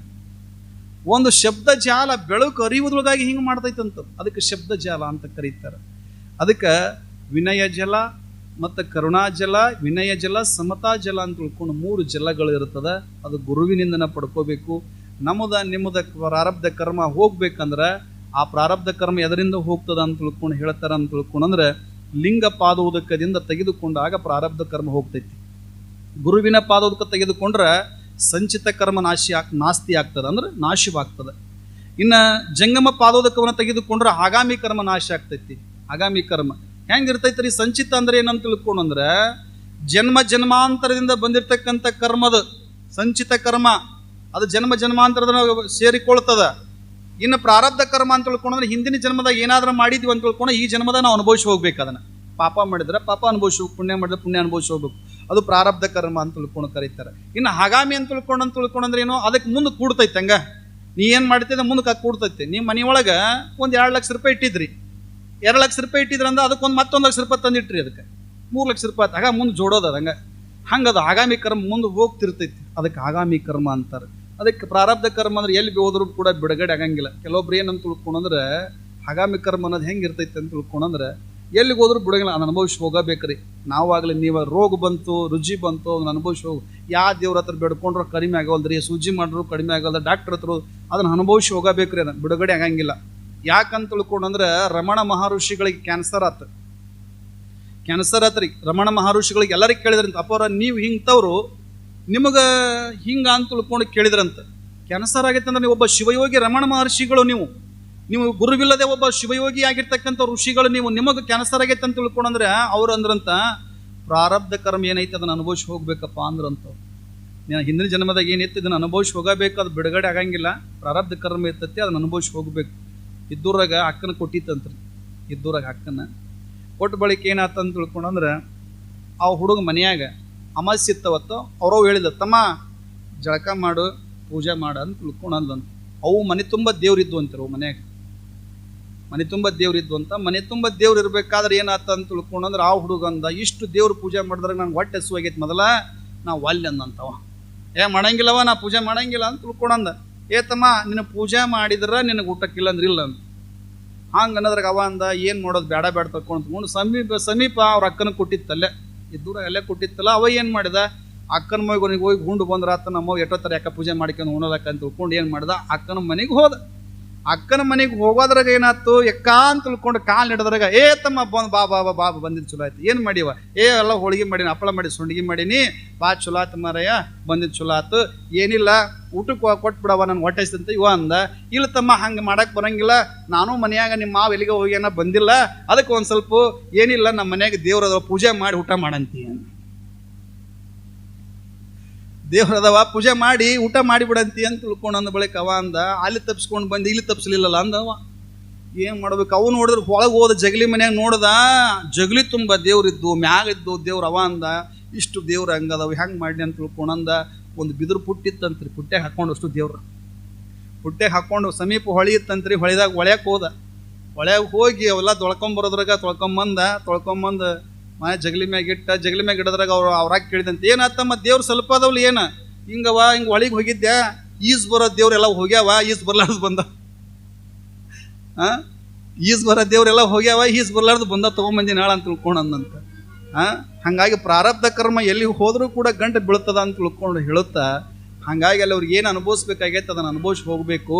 ಒಂದು ಶಬ್ದ ಜಾಲ ಬೆಳಕು ಅರಿಯುವುದ್ರೊಳಗಾಗಿ ಹಿಂಗೆ ಮಾಡ್ತೈತಂತ. ಅದಕ್ಕೆ ಶಬ್ದ ಜಾಲ ಅಂತ ಕರೀತಾರೆ. ಅದಕ್ಕೆ ವಿನಯ ಜಲ ಮತ್ತು ಕರುಣಾ ಜಲ, ವಿನಯ ಜಲ, ಸಮತಾ ಜಲ ಅಂತ ತಿಳ್ಕೊಂಡು 3 ಜಲಗಳು ಇರ್ತದೆ. ಅದು ಗುರುವಿನಿಂದನ ಪಡ್ಕೋಬೇಕು. ನಿಮ್ಮದ ಪ್ರಾರಬ್ಧ ಕರ್ಮ ಹೋಗ್ಬೇಕಂದ್ರೆ ಆ ಪ್ರಾರಬ್ಧ ಕರ್ಮ ಎದರಿಂದ ಹೋಗ್ತದ ಅಂತ ತಿಳ್ಕೊಂಡು ಹೇಳ್ತಾರ ಅಂತ ತಿಳ್ಕೊಂಡ್ರೆ ಲಿಂಗ ಪಾದೋದಕದಿಂದ ತೆಗೆದುಕೊಂಡಾಗ ಪ್ರಾರಬ್ಧ ಕರ್ಮ ಹೋಗ್ತೈತಿ. ಗುರುವಿನ ಪಾದೋದಕ ತೆಗೆದುಕೊಂಡ್ರೆ ಸಂಚಿತ ಕರ್ಮ ನಾಸ್ತಿ ಆಗ್ತದೆ, ಅಂದ್ರೆ ನಾಶವಾಗ್ತದೆ. ಇನ್ನು ಜಂಗಮ ಪಾದೋದಕವನ್ನು ತೆಗೆದುಕೊಂಡ್ರೆ ಆಗಾಮಿ ಕರ್ಮ ನಾಶ ಆಗ್ತೈತಿ. ಆಗಾಮಿ ಕರ್ಮ ಹೆಂಗಿರ್ತೈತ್ರಿ? ಸಂಚಿತ ಅಂದ್ರೆ ಏನಂತ ತಿಳ್ಕೊಂಡ್ರೆ ಜನ್ಮ ಜನ್ಮಾಂತರದಿಂದ ಬಂದಿರತಕ್ಕಂಥ ಕರ್ಮದ ಸಂಚಿತ ಕರ್ಮ, ಅದು ಜನ್ಮ ಜನ್ಮಾಂತರದ ಸೇರಿಕೊಳ್ತದ. ಇನ್ನು ಪ್ರಾರಬ್ಧ ಕರ್ಮ ಅಂತ ತಿಳ್ಕೊಂಡ್ರೆ ಹಿಂದಿನ ಜನ್ಮದಾಗ ಏನಾದ್ರೂ ಮಾಡಿದ್ವಿ ಅಂತ ತಿಳ್ಕೊಂಡು ಈ ಜನ್ಮದಾಗ ನಾವು ಅನುಭವಿಸಿ ಹೋಗ್ಬೇಕು. ಅದನ್ನ ಪಾಪ ಮಾಡಿದ್ರೆ ಪಾಪ ಅನುಭವಿಸ್ಬೇಕು, ಪುಣ್ಯ ಮಾಡಿದ್ರೆ ಪುಣ್ಯ ಅನುಭವಿಸಿ ಹೋಗ್ಬೇಕು. ಅದು ಪ್ರಾರಬ್ಧ ಕರ್ಮ ಅಂತ ತಿಳ್ಕೊಂಡು ಕರೀತಾರೆ. ಇನ್ನು ಆಗಾಮಿ ಅಂತ ತಿಳ್ಕೊಂಡ್ರೆ ಏನೋ ಅದಕ್ಕೆ ಮುಂದೆ ಕೂಡ್ತೈತೆ. ಹಂಗ ನೀ ಏನು ಮಾಡ್ತಿದ್ದೆ ಮುಂದಕ್ಕೆ ಕೂಡ್ತೈತೆ. ನಿಮ್ಮ ಮನೆಯೊಳಗೆ ಒಂದು 2 ಲಕ್ಷ ರೂಪಾಯಿ ಇಟ್ಟಿದ್ರಿ, 2 ಲಕ್ಷ ರೂಪಾಯಿ ಇಟ್ಟಿದ್ರಂದ್ರೆ ಅದಕ್ಕೊಂದು ಮತ್ತೊಂದು 1 ಲಕ್ಷ ರೂಪಾಯಿ ತಂದಿಟ್ರಿ, ಅದಕ್ಕೆ 3 ಲಕ್ಷ ರೂಪಾಯಿ ಆಗ ಮುಂದೆ ಜೋಡೋದು. ಅದು ಹಂಗದು ಆಗಾಮಿ ಕರ್ಮ ಮುಂದೆ ಹೋಗ್ತಿರ್ತೈತಿ. ಅದಕ್ಕೆ ಆಗಾಮಿ ಕರ್ಮ ಅಂತಾರೆ. ಅದಕ್ಕೆ ಪ್ರಾರಬ್ಧ ಕರ್ಮ ಅಂದ್ರೆ ಎಲ್ಲಿ ಹೋದ್ರೂ ಕೂಡ ಬಿಡುಗಡೆ ಆಗಂಗಿಲ್ಲ. ಕೆಲವೊಬ್ರು ಏನಂತ ತಿಳ್ಕೊಂಡ್ರೆ ಆಗಾಮಿ ಕರ್ಮ ಅನ್ನೋದು ಹೆಂಗೆ ಇರ್ತೈತೆ ಅಂತ ತಿಳ್ಕೊಂಡ್ರೆ ಎಲ್ಲಿಗೆ ಹೋದ್ರೂ ಬಿಡಂಗಿಲ್ಲ, ಅದನ್ನ ಅನುಭವಿಸಿ ಹೋಗಬೇಕ್ರಿ. ನಾವಾಗಲಿ ನೀವು ರೋಗ ಬಂತು, ರುಚಿ ಬಂತು, ಅದನ್ನ ಅನುಭವಿಸಿ ಹೋಗು. ಯಾವ ದೇವ್ರ ಹತ್ರ ಬೇಡ್ಕೊಂಡ್ರು ಕಡಿಮೆ ಆಗೋಲ್ದ್ರಿ, ಸೂಜಿ ಮಾಡ್ರು ಕಡಿಮೆ ಆಗೋಲ್ಲ, ಡಾಕ್ಟರ್ ಹತ್ರ ಅದನ್ನ ಅನುಭವಿಸಿ ಹೋಗಬೇಕ್ರಿ. ಅದನ್ನ ಬಿಡುಗಡೆ ಆಗಂಗಿಲ್ಲ. ಯಾಕಂತ ತಿಳ್ಕೊಂಡ್ರೆ ರಮಣ ಮಹರ್ಷಿಗಳಿಗೆ ಕ್ಯಾನ್ಸರ್ ಆತ್ರಿ. ರಮಣ ಮಹರ್ಷಿಗಳಿಗೆ ಎಲ್ಲರಿಗೆ ಕೇಳಿದ್ರಂತ, ಅಪ್ಪವ್ರ ನೀವು ಹಿಂಗ್ತವ್ರು ನಿಮಗೆ ಹಿಂಗ ಅಂತ ತಿಳ್ಕೊಂಡು ಕೇಳಿದ್ರಂತ. ಕ್ಯಾನ್ಸರ್ ಆಗೈತೆ ಅಂದ್ರೆ ನೀವು ಒಬ್ಬ ಶಿವಯೋಗಿ ರಮಣ ಮಹರ್ಷಿಗಳು, ನೀವು ಗುರುವಿಲ್ಲದೆ ಒಬ್ಬ ಶಿವಯೋಗಿ ಆಗಿರ್ತಕ್ಕಂಥ ಋಷಿಗಳು, ನಿಮಗೆ ಕ್ಯಾನ್ಸರ್ ಆಗೈತೆ ಅಂತ ತಿಳ್ಕೊಂಡ್ರೆ ಅವ್ರು ಅಂದ್ರಂತ ಪ್ರಾರಬ್ಧ ಕರ್ಮ ಏನೈತೆ ಅದನ್ನ ಅನುಭವಿಸಿ ಹೋಗ್ಬೇಕಪ್ಪ ಅಂದ್ರಂತ. ಹಿಂದಿನ ಜನ್ಮದಾಗ ಏನಿತ್ತು ಇದನ್ನ ಅನುಭವಿಸಿ ಹೋಗಬೇಕು, ಅದು ಬಿಡುಗಡೆ ಆಗಂಗಿಲ್ಲ. ಪ್ರಾರಬ್ಧ ಕರ್ಮ ಇರ್ತೈತಿ, ಅದನ್ನ ಅನುಭವಿಸಿ ಹೋಗ್ಬೇಕು. ಇದ್ದೂರಾಗ ಅಕ್ಕನ ಕೊಟ್ಟಿತ್ತಂತ್ರಿ. ಇದ್ದೂರಾಗ ಅಕ್ಕನ ಕೊಟ್ಟ ಬಳಿಕ ಏನಾತಂತ ತಿಳ್ಕೊಂಡ್ರೆ ಆ ಹುಡುಗ ಮನೆಯಾಗ ಅಮಾಸ್ಯೆ ಇತ್ತವತ್ತು ಅವ್ರವ್ ಹೇಳಿದ, ತಮ್ಮ ಜಳಕ ಮಾಡು, ಪೂಜೆ ಮಾಡು ಅಂತ ತಿಳ್ಕೊಂಡಂತ. ಅವು ಮನೆ ತುಂಬ ದೇವ್ರಿದ್ವು ಅಂತಾರೆ. ಅವು ಮನ್ಯಾಗ ಮನೆ ತುಂಬ ದೇವ್ರಿದ್ವು ಅಂತ. ಮನೆ ತುಂಬ ದೇವ್ರು ಇರ್ಬೇಕಾದ್ರೆ ಏನಾತ ಅಂತ ತಿಳ್ಕೊಂಡ್ರೆ ಆ ಹುಡುಗಂದ, ಇಷ್ಟು ದೇವ್ರು ಪೂಜೆ ಮಾಡಿದ್ರಾಗ ನಂಗೆ ಹೊಟ್ಟೆ ಹಸುವಾಗೈತೆ, ಮೊದಲ ನಾವು ವಾಲ್ಯ ಅಂದಂತವ. ಮಾಡಂಗಿಲ್ಲವ, ನಾ ಪೂಜೆ ಮಾಡಂಗಿಲ್ಲ ಅಂತ ತಿಳ್ಕೊಂಡಂದ. ತಮ್ಮ ನಿನ್ನ ಪೂಜೆ ಮಾಡಿದ್ರೆ ನಿನಗೆ ಊಟಕ್ಕಿಲ್ಲ ಅಂದ್ರೆ ಇಲ್ಲ ಅಂತ. ಹಂಗೆ ಅನ್ನೋದ್ರಾಗ ಅವ ಅಂದ, ಏನು ಮಾಡೋದು, ಬೇಡ ತಗೊಂಡು ಸಮೀಪ ಅವ್ರ ಅಕ್ಕನ ಕೊಟ್ಟಿತ್ತಲ್ಲೇ, ಇದ್ದೂರ ಅಲ್ಲೇ ಕೊಟ್ಟಿತ್ತಲ್ಲ. ಅವ ಏನು ಮಾಡಿದ, ಅಕ್ಕನ ಮನೆಗೆ ಹೋಗಿ ಗುಂಡು ಬಂದ್ರಾತ, ನಮ್ಮ ಎಷ್ಟೊತ್ತರ ಯಾಕೆ ಪೂಜೆ ಮಾಡ್ಕೊಂಡು ಉಣಲಕ್ಕ ಅಂತ ತಿಳ್ಕೊಂಡು ಏನು ಮಾಡ್ದ, ಅಕ್ಕನ ಮನೆಗೆ ಹೋದ. ಅಕ್ಕನ ಮನೆಗೆ ಹೋಗೋದ್ರಾಗ ಏನಾಯ್ತು, ಅಂತ ತಿಳ್ಕೊಂಡು ಕಾಲು ಹಿಡಿದ್ರಾಗ ತಮ್ಮ ಬಂದು ಬಾ ಬಂದಿದ್ದು ಚಲೋ ಆಯ್ತು. ಏನು ಮಾಡಿವ? ಎಲ್ಲ ಹೋಳಿಗೆ ಮಾಡೀನಿ, ಹಪ್ಪಳ ಮಾಡಿ, ಸುಂಡಿಗೆ ಮಾಡೀನಿ, ಚಲೋ ಆಯ್ತು ಮಾರಯ್ಯ, ಬಂದಿದ್ದು ಚಲೋ ಆಯ್ತು, ಏನಿಲ್ಲ ಊಟಕ್ಕೆ ಕೊಟ್ಬಿಡವ ನನ್ಗೆ ಹೊಟ್ಟೆಸ್ತಂತ ಇವ ಅಂದ. ಇಲ್ಲ ತಮ್ಮ ಹಂಗೆ ಮಾಡಕ್ಕೆ ಬರಂಗಿಲ್ಲ, ನಾನು ಮನೆಯಾಗ ನಿಮ್ಮ ಮಾವ ಎಲ್ಲಿಗೆ ಹೋಗ್ಯಾನ ಬಂದಿಲ್ಲ, ಅದಕ್ಕೆ ಒಂದು ಸ್ವಲ್ಪ ಏನಿಲ್ಲ ನಮ್ಮ ಮನೆಯಾಗ ದೇವ್ರದ ಪೂಜೆ ಮಾಡಿ ಊಟ ಮಾಡಂತೀಯ. ದೇವ್ರದವ ಪೂಜೆ ಮಾಡಿ ಊಟ ಮಾಡಿಬಿಡಂತಿ ಅಂತ ತಿಳ್ಕೊಂಡು ಅಂದ ಬಳಿಕ ಅವ ಅಂದ, ಅಲ್ಲಿ ತಪ್ಸ್ಕೊಂಡು ಬಂದು ಇಲ್ಲಿ ತಪ್ಸ್ಲಿಲ್ಲಲ್ಲ ಅಂದವ. ಏನು ಮಾಡ್ಬೇಕು? ಅವು ನೋಡಿದ್ರೆ ಒಳಗೆ ಹೋದ ಜಗಲಿ ಮನ್ಯಾಗ ನೋಡ್ದ, ಜಗಲಿ ತುಂಬ ದೇವ್ರಿದ್ದು, ಮ್ಯಾಗಿದ್ದು ದೇವ್ರು. ಅವ ಅಂದ, ಇಷ್ಟು ದೇವ್ರು ಹಂಗದವು, ಹೆಂಗೆ ಮಾಡಿ ಅಂತ ತಿಳ್ಕೊಂಡಂದ. ಒಂದು ಬಿದಿರು ಪುಟ್ಟಿತ್ತಂತ್ರಿ, ಪುಟ್ಟ್ಯಾಗ ಹಾಕೊಂಡು ಅಷ್ಟು ದೇವ್ರು ಪುಟ್ಟ್ಯಾಗ ಹಾಕೊಂಡು ಸಮೀಪ ಹೊಳಿ ಇತ್ತಂತ್ರಿ. ಹೊಳಿದಾಗ ಒಳ್ಯಾಕೆ ಹೋದ. ಒಳ್ಯಾಗ ಹೋಗಿ ಅವೆಲ್ಲ ತೊಳ್ಕೊಂಬರೋದ್ರಾಗ ತೊಳ್ಕೊಂಬಂದು ಮನೆ ಜಗಲಿ ಮ್ಯಾಗ ಇಡೋದ್ರಾಗ ಅವ್ರಾಗ ಕೇಳಿದಂತೆ, ಏನಾತಮ್ಮ ದೇವ್ರು ಸ್ವಲ್ಪ ಅದಾವಲ್ಲ, ಏನು ಹಿಂಗವ, ಹಿಂಗೆ ಒಳಗೆ ಹೋಗಿದ್ದೆ, ಈಜ್ ಬರೋ ದೇವ್ರೆಲ್ಲ ಹೋಗ್ಯಾವ, ಈಜ್ ಬರ್ಲಾರ್ದು ಬಂದ. ಈಜ್ ಬರೋ ದೇವ್ರೆಲ್ಲ ಹೋಗ್ಯಾವ, ಈಜ್ ಬರ್ಲಾರ್ದು ಬಂದ, ತೊಗೊಂಬಂದಿ ನಾಳ ಅಂತ ತಿಳ್ಕೊಂಡಂತ. ಹಾಗಾಗಿ ಪ್ರಾರಬ್ಧ ಕರ್ಮ ಎಲ್ಲಿ ಹೋದ್ರೂ ಕೂಡ ಗಂಟೆ ಬೀಳ್ತದ ಅಂತ ತಿಳ್ಕೊಂಡು ಹೇಳುತ್ತಾ, ಹಾಗಾಗಿ ಅಲ್ಲಿ ಅವ್ರಿಗೆ ಏನು ಅನುಭವಿಸ್ಬೇಕಾಗೈತೆ ಅದನ್ನು ಅನುಭವಿಸಿ ಹೋಗಬೇಕು.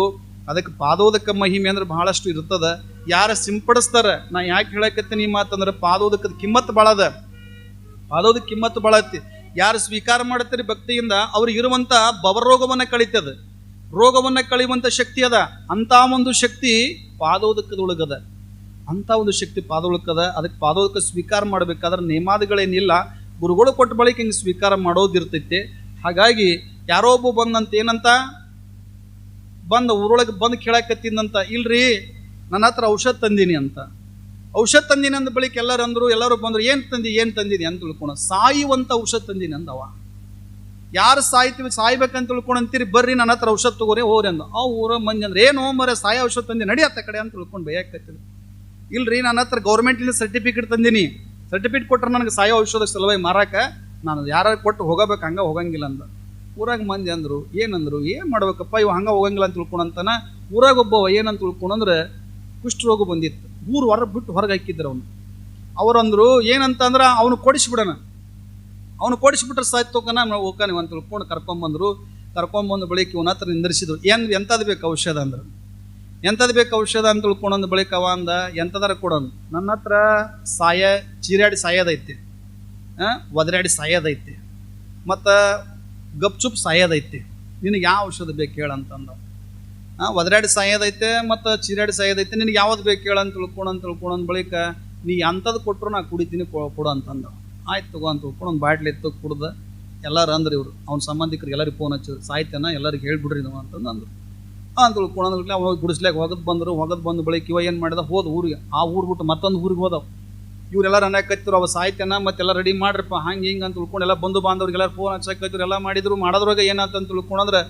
ಅದಕ್ಕೆ ಪಾದೋದಕ ಮಹಿಮೆ ಅಂದ್ರೆ ಬಹಳಷ್ಟು ಇರ್ತದ. ಯಾರು ಸಿಂಪಡಿಸ್ತಾರೆ, ನಾ ಯಾಕೆ ಹೇಳಕತ್ತೀನಿ ಈ ಮಾತಂದ್ರೆ, ಪಾದೋದಕದ ಕಿಮ್ಮತ್ತು ಭಾಳ ಅದ. ಪಾದೋದಕ್ಕೆ ಕಿಮ್ಮತ್ತು ಭಾಳ ಐತಿ. ಯಾರು ಸ್ವೀಕಾರ ಮಾಡುತ್ತೀರಿ ಭಕ್ತಿಯಿಂದ, ಅವ್ರಿಗೆ ಇರುವಂಥ ಭವರೋಗವನ್ನು ಕಳೀತದ. ರೋಗವನ್ನು ಕಳೆಯುವಂಥ ಶಕ್ತಿ ಅದ. ಅಂಥ ಒಂದು ಶಕ್ತಿ ಪಾದೋದಕದೊಳಗದ. ಅಂಥ ಒಂದು ಶಕ್ತಿ ಪಾದೋಳಕ್ಕದ. ಅದಕ್ಕೆ ಪಾದೋಳಕ್ಕೆ ಸ್ವೀಕಾರ ಮಾಡಬೇಕಾದ್ರೆ ನೇಮಾದಿಗಳೇನಿಲ್ಲ, ಗುರುಗಳು ಕೊಟ್ಟ ಬಳಿಕ ಹಿಂಗೆ ಸ್ವೀಕಾರ ಮಾಡೋದಿರ್ತೈತೆ. ಹಾಗಾಗಿ ಯಾರೋ ಒಬ್ಬ ಬಂದಂತ ಏನಂತ ಊರೊಳಗೆ ಬಂದು ಕೇಳಾಕತ್ತಿದ್ದಂತ, ಇಲ್ರಿ ನನ್ನ ಹತ್ರ ಔಷಧ ತಂದೀನಿ ಅಂತ. ಔಷಧ ತಂದೀನಿ ಅಂದ ಬಳಿಕ ಎಲ್ಲರೂ ಬಂದ್ರು, ಏನು ತಂದಿನಿ ಅಂತ ತಿಳ್ಕೊಣ. ಸಾಯುವಂತ ಔಷಧ ತಂದೀನಿ ಅಂದವ. ಯಾರು ಸಾಯ್ಬೇಕಂತ ತಿಳ್ಕೊಂಡಂತೀರಿ, ಬರ್ರಿ ನನ್ನ ಹತ್ರ ಔಷಧ ತಗೋರಿ ಹೋಗ್ರಿ ಅಂದ. ಆ ಊರ ಮಂದಿ ಅಂದ್ರೆ ಏನು ಮರೆ ಸಾಯ ಔಷಧ ತಂದಿ ನಡಿಯತ್ತ ಕಡೆ ಅಂತ ತಿಳ್ಕೊಂಡು ಬೇಯಾಕತ್ತಿದ್ರು. ಇಲ್ರಿ ನನ್ನ ಹತ್ರ ಗೌರ್ಮೆಂಟ್ಲಿಂದ ಸರ್ಟಿಫಿಕೇಟ್ ತಂದೀನಿ, ಸರ್ಟಿಫಿಕೇಟ್ ಕೊಟ್ರೆ ನನಗೆ ಸಾಯೋ ಔಷಧ ಸಲುವಾಗಿ ಮಾರಾಕ, ನಾನು ಯಾರು ಕೊಟ್ಟು ಹೋಗಬೇಕು, ಹಂಗೆ ಹೋಗಂಗಿಲ್ಲ ಅಂದ. ಊರಾಗ ಮಂದಿ ಅಂದರು, ಏನು ಮಾಡ್ಬೇಕಪ್ಪ ಇವ ಹಂಗೆ ಹೋಗಂಗಿಲ್ಲ ಅಂತ ತಿಳ್ಕೊಂಡಂತಾನ. ಊರಾಗ ಒಬ್ಬವ ಏನಂತ ತಿಳ್ಕೊಂಡ್ರೆ ಕುಷ್ಠರೋಗ ಬಂದಿತ್ತು. ಊರು ಬಿಟ್ಟು ಹೊರಗೆ ಹಾಕಿದ್ರು ಅವರಂದ್ರು ಏನಂತ ಅಂದ್ರೆ ಅವನು ಕೊಡಿಸ್ಬಿಡೋಣ, ಅವನು ಕೊಡಿಸ್ಬಿಟ್ರೆ ಸಾಯ್ತೋಕನ ಹೋಗ್ತಾನೆ ಅಂತ ತಿಳ್ಕೊಂಡು ಕರ್ಕೊಂಬಂದು ಬಳಿಕ ಇವನ ಹತ್ರ ನಿಂದಿರಿಸಿದ್ರು. ಎಂಥದ್ದು ಬೇಕು ಔಷಧ ಅಂದ್ರೆ, ಎಂಥದ್ದು ಬೇಕು ಔಷಧ ಅಂತ ತಿಳ್ಕೊಂಡಂದು ಬಳಿಕ ಅವ ಅಂದ, ಎಂಥದಾರ ಕೊಡೋನು, ನನ್ನ ಹತ್ರ ಚೀರಾಡಿ ಸಾಯೋದೈತಿ, ಒದರಾಡಿ ಸಾಯೋದೈತಿ, ಮತ್ತು ಗಪ್ಚುಪ್ ಸಾಯೋದೈತಿ, ನಿನಗೆ ಯಾವ ಔಷಧ ಬೇಕು ಹೇಳಂತಂದ. ಒದರಾಡಿ ಸಾಯೋದೈತೆ ಮತ್ತು ಚೀರಾಡಿ ಸಾಯೋದೈತೆ, ನಿನಗೆ ಯಾವ್ದು ಬೇಕು ಹೇಳಂತ ತಿಳ್ಕೊಂಡ್ ಬಳಿಕ ನೀ ಅಂಥದ್ದು ಕೊಟ್ಟರು ನಾ ಕುಡಿತೀನಿ ಕೊಡು ಅಂತಂದ. ಆಯ್ತು ತಗೋ ಅಂತ ತಿಳ್ಕೊಂಡು ಬಾಟ್ಲಿ ಎತ್ತು ಕುಡ್ದ. ಎಲ್ಲರೂ ಅಂದ್ರೆ ಇವರು ಅವ್ನ ಸಂಬಂಧಿಕರಿಗೆ ಎಲ್ಲರಿಗೆ ಫೋನ್ ಹಚ್ಚಿದ್ರು, ಸಾಯ್ತೇನ ಎಲ್ಲರಿಗೆ ಹೇಳ್ಬಿಡ್ರಿ ನಾವು ಅಂತಂದು ಅಂದರು. ಅಂತ ತಿಳ್ಕೊಂಡ್ರೆ ಅವಾಗ ಗುಡಿಸ್ಲಾಗ ಹೊಗದ್ ಬಂದು ಬಳಿಕ ಇವ ಏನು ಮಾಡಿದ, ಹೋದ ಊರಿಗೆ. ಆ ಊರು ಬಿಟ್ಟು ಮತ್ತೊಂದು ಊರಿಗೆ ಹೋದವು. ಇವರೆಲ್ಲ ಅನ್ನಕತ್ತಿರು ಅವ ಸಾಯ್ತೇನ ಮತ್ತೆಲ್ಲ ರೆಡಿ ಮಾಡ್ರಪ್ಪ ಹಂಗೆ ಹಿಂಗೆ ಅಂತ ತಿಳ್ಕೊಂಡು ಎಲ್ಲ ಬಂದು ಬಾಂಧವ್ರಿಗೆಲ್ಲ ಫೋನ್ ಹಚ್ಚಕತ್ತಿರು, ಎಲ್ಲ ಮಾಡೋದ್ರಾಗ ಏನಂತ ತಿಳ್ಕೊಂಡ್ರೆ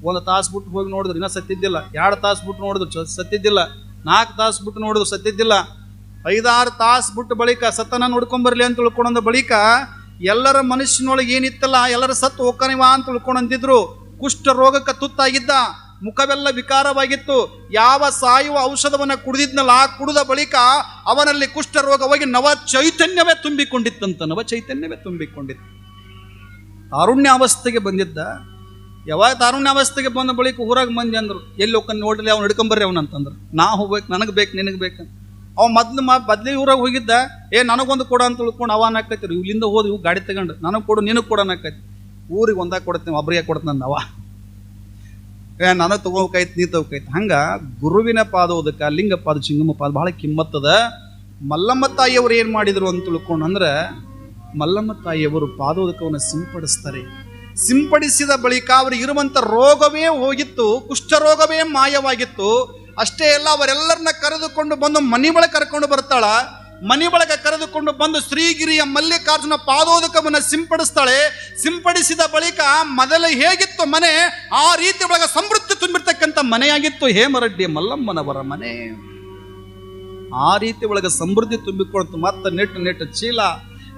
1 ತಾಸು ಬಿಟ್ಟು ಹೋಗಿ ನೋಡಿದ್ರು ಇನ್ನೂ ಸತ್ತಿದ್ದಿಲ್ಲ, 2 ತಾಸು ಬಿಟ್ಟು ನೋಡಿದ್ರು ಸತ್ತಿದ್ದಿಲ್ಲ, 4 ತಾಸು ಬಿಟ್ಟು ನೋಡಿದ್ರು ಸತ್ತಿದ್ದಿಲ್ಲ, 5-6 ತಾಸು ಬಿಟ್ಟು ಬಳಿಕ ಸತ್ತನ ನೋಡ್ಕೊಂಬರ್ಲಿ ಅಂತ ತಿಳ್ಕೊಂಡ ಬಳಿಕ ಎಲ್ಲರ ಮನುಷ್ಯನೊಳಗೆ ಏನಿತ್ತಲ್ಲ ಎಲ್ಲರ ಸತ್ತು ಹೋಗ್ಕನಿವ ಅಂತ ತಿಳ್ಕೊಂಡಂತಿದ್ರು. ಕುಷ್ಠ ರೋಗಕ್ಕೆ ತುತ್ತಾಗಿದ್ದ, ಮುಖವೆಲ್ಲ ವಿಕಾರವಾಗಿತ್ತು. ಯಾವ ಸಾಯುವ ಔಷಧವನ್ನ ಕುಡಿದಿದ್ನಲ್ಲ, ಕುಡಿದ ಬಳಿಕ ಅವನಲ್ಲಿ ಕುಷ್ಠ ರೋಗ ಹೋಗಿ ನವ ಚೈತನ್ಯವೇ ತುಂಬಿಕೊಂಡಿತ್ತು. ತಾರುಣ್ಯಾವಸ್ಥೆಗೆ ಬಂದಿದ್ದ. ಯಾವಾಗ ತಾರುಣ್ಯಾವಸ್ಥೆಗೆ ಬಂದ ಬಳಿಕ ಊರಾಗ ಮಂದಿ ಅಂದರು, ಎಲ್ಲಿ ಹೋಗ್ಕೊಂಡು ನೋಡ್ರಿ ಅವ್ನು ಹಿಡ್ಕೊಂಬರ್ರಿ ಅವನಂತಂದ್ರು. ನಾ ಹೋಗ್ಬೇಕು, ನನಗೆ ಬೇಕು, ನಿನಗೆ ಬೇಕಂತ. ಅವ ಬದ್ಲಿ ಊರಾಗ ಹೋಗಿದ್ದ, ನನಗೊಂದು ಕೊಡ ಅಂತ ತಿಳ್ಕೊಂಡು ಅವ ಅನ್ನಕತ್ತಿರು. ಇಲ್ಲಿಂದ ಹೋದ್ ಇವು ಗಾಡಿ ತಗೊಂಡು ನನಗೆ ಕೊಡು ನಿನಗೆ ಕೊಡ ಅನ್ನಕತ್ತಿ. ಊರಿಗೆ ಒಂದಾಗ ಕೊಡ್ತೀನಿ, ಒಬ್ಬರಿಗೆ ಕೊಡ್ತಾನ ಅವ, ನನಗೆ ತಗೋಬೇಕಾಯ್ತು, ನೀ ತಗೋಕಾಯ್ತು. ಹಂಗ ಗುರುವಿನ ಪಾದೋದಕ್ಕೆ ಲಿಂಗ ಪಾದ ಚಿಂಗಮ್ಮ ಪಾದ ಬಹಳ ಕಿಮ್ಮತ್ತದ. ಮಲ್ಲಮ್ಮ ತಾಯಿಯವರು ಏನು ಮಾಡಿದ್ರು ಅಂತ ತಿಳ್ಕೊಂಡು ಅಂದ್ರೆ, ಮಲ್ಲಮ್ಮ ತಾಯಿಯವರು ಪಾದೋದಕವನ್ನು ಸಿಂಪಡಿಸ್ತಾರೆ. ಸಿಂಪಡಿಸಿದ ಬಳಿಕ ಅವ್ರಿಗೆ ಇರುವಂತ ರೋಗವೇ ಹೋಗಿತ್ತು, ಕುಷ್ಠರೋಗವೇ ಮಾಯವಾಗಿತ್ತು. ಅಷ್ಟೇ ಅಲ್ಲ, ಅವರೆಲ್ಲರನ್ನ ಕರೆದುಕೊಂಡು ಬಂದು ಮನೆ ಒಳಗೆ ಕರ್ಕೊಂಡು ಬರ್ತಾಳ. ಮನೆ ಒಳಗೆ ಕರೆದುಕೊಂಡು ಬಂದು ಶ್ರೀಗಿರಿಯ ಮಲ್ಲಿಕಾರ್ಜುನ ಪಾದೋದಕವನ್ನು ಸಿಂಪಡಿಸ್ತಾಳೆ. ಸಿಂಪಡಿಸಿದ ಬಳಿಕ ಮೊದಲು ಹೇಗಿತ್ತು ಮನೆ, ಆ ರೀತಿ ಒಳಗೆ ಸಮೃದ್ಧಿ ತುಂಬಿರ್ತಕ್ಕಂಥ ಮನೆಯಾಗಿತ್ತು ಹೇಮರೆಡ್ಡಿ ಮಲ್ಲಮ್ಮನವರ ಮನೆ. ಆ ರೀತಿ ಒಳಗೆ ಸಮೃದ್ಧಿ ತುಂಬಿಕೊಳ್ತು. ಮತ್ತೆ ನೆಟ್ಟು ಚೀಲ,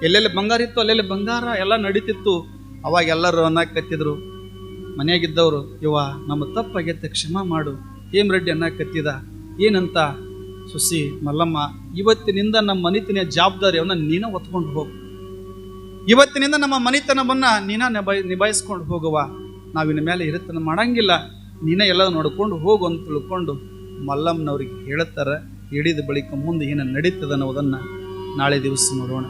ಎಲ್ಲೆಲ್ಲಿ ಬಂಗಾರ ಇತ್ತು ಅಲ್ಲೆಲ್ಲಿ ಬಂಗಾರ ಎಲ್ಲ ನಡೀತಿತ್ತು. ಅವಾಗ ಎಲ್ಲರೂ ಅನ್ನಕತ್ತಿದ್ರು, ಮನೆಯಾಗಿದ್ದವರು, ಇವ ನಮ್ಮ ತಪ್ಪಾಗೈತೆ ಕ್ಷಮಾ ಮಾಡು. ಹೇಮರೆಡ್ಡಿ ಅನ್ನಕತ್ತಿದ. ಏನಂತ, ಸೊಸಿ ಮಲ್ಲಮ್ಮ, ಇವತ್ತಿನಿಂದ ನಮ್ಮ ಮನಿತನ ಜವಾಬ್ದಾರಿಯವನ್ನ ನೀನ ಹೊತ್ಕೊಂಡು ಹೋಗು. ಇವತ್ತಿನಿಂದ ನಮ್ಮ ಮನಿತನವನ್ನ ನೀನ ನಿಭಾಯಿಸ್ಕೊಂಡು ಹೋಗುವ. ನಾವಿನ ಮೇಲೆ ಹಿರಿತನ ಮಾಡಂಗಿಲ್ಲ, ನೀನ ಎಲ್ಲ ನೋಡ್ಕೊಂಡು ಹೋಗು ಅಂತ ತಿಳ್ಕೊಂಡು ಮಲ್ಲಮ್ಮನವ್ರಿಗೆ ಹೇಳ್ತಾರೆ. ಹಿಡಿದ ಬಳಿಕ ಮುಂದೆ ಏನು ನಡೀತದೆ ಅನ್ನೋದನ್ನು ನಾಳೆ ದಿವಸ ನೋಡೋಣ.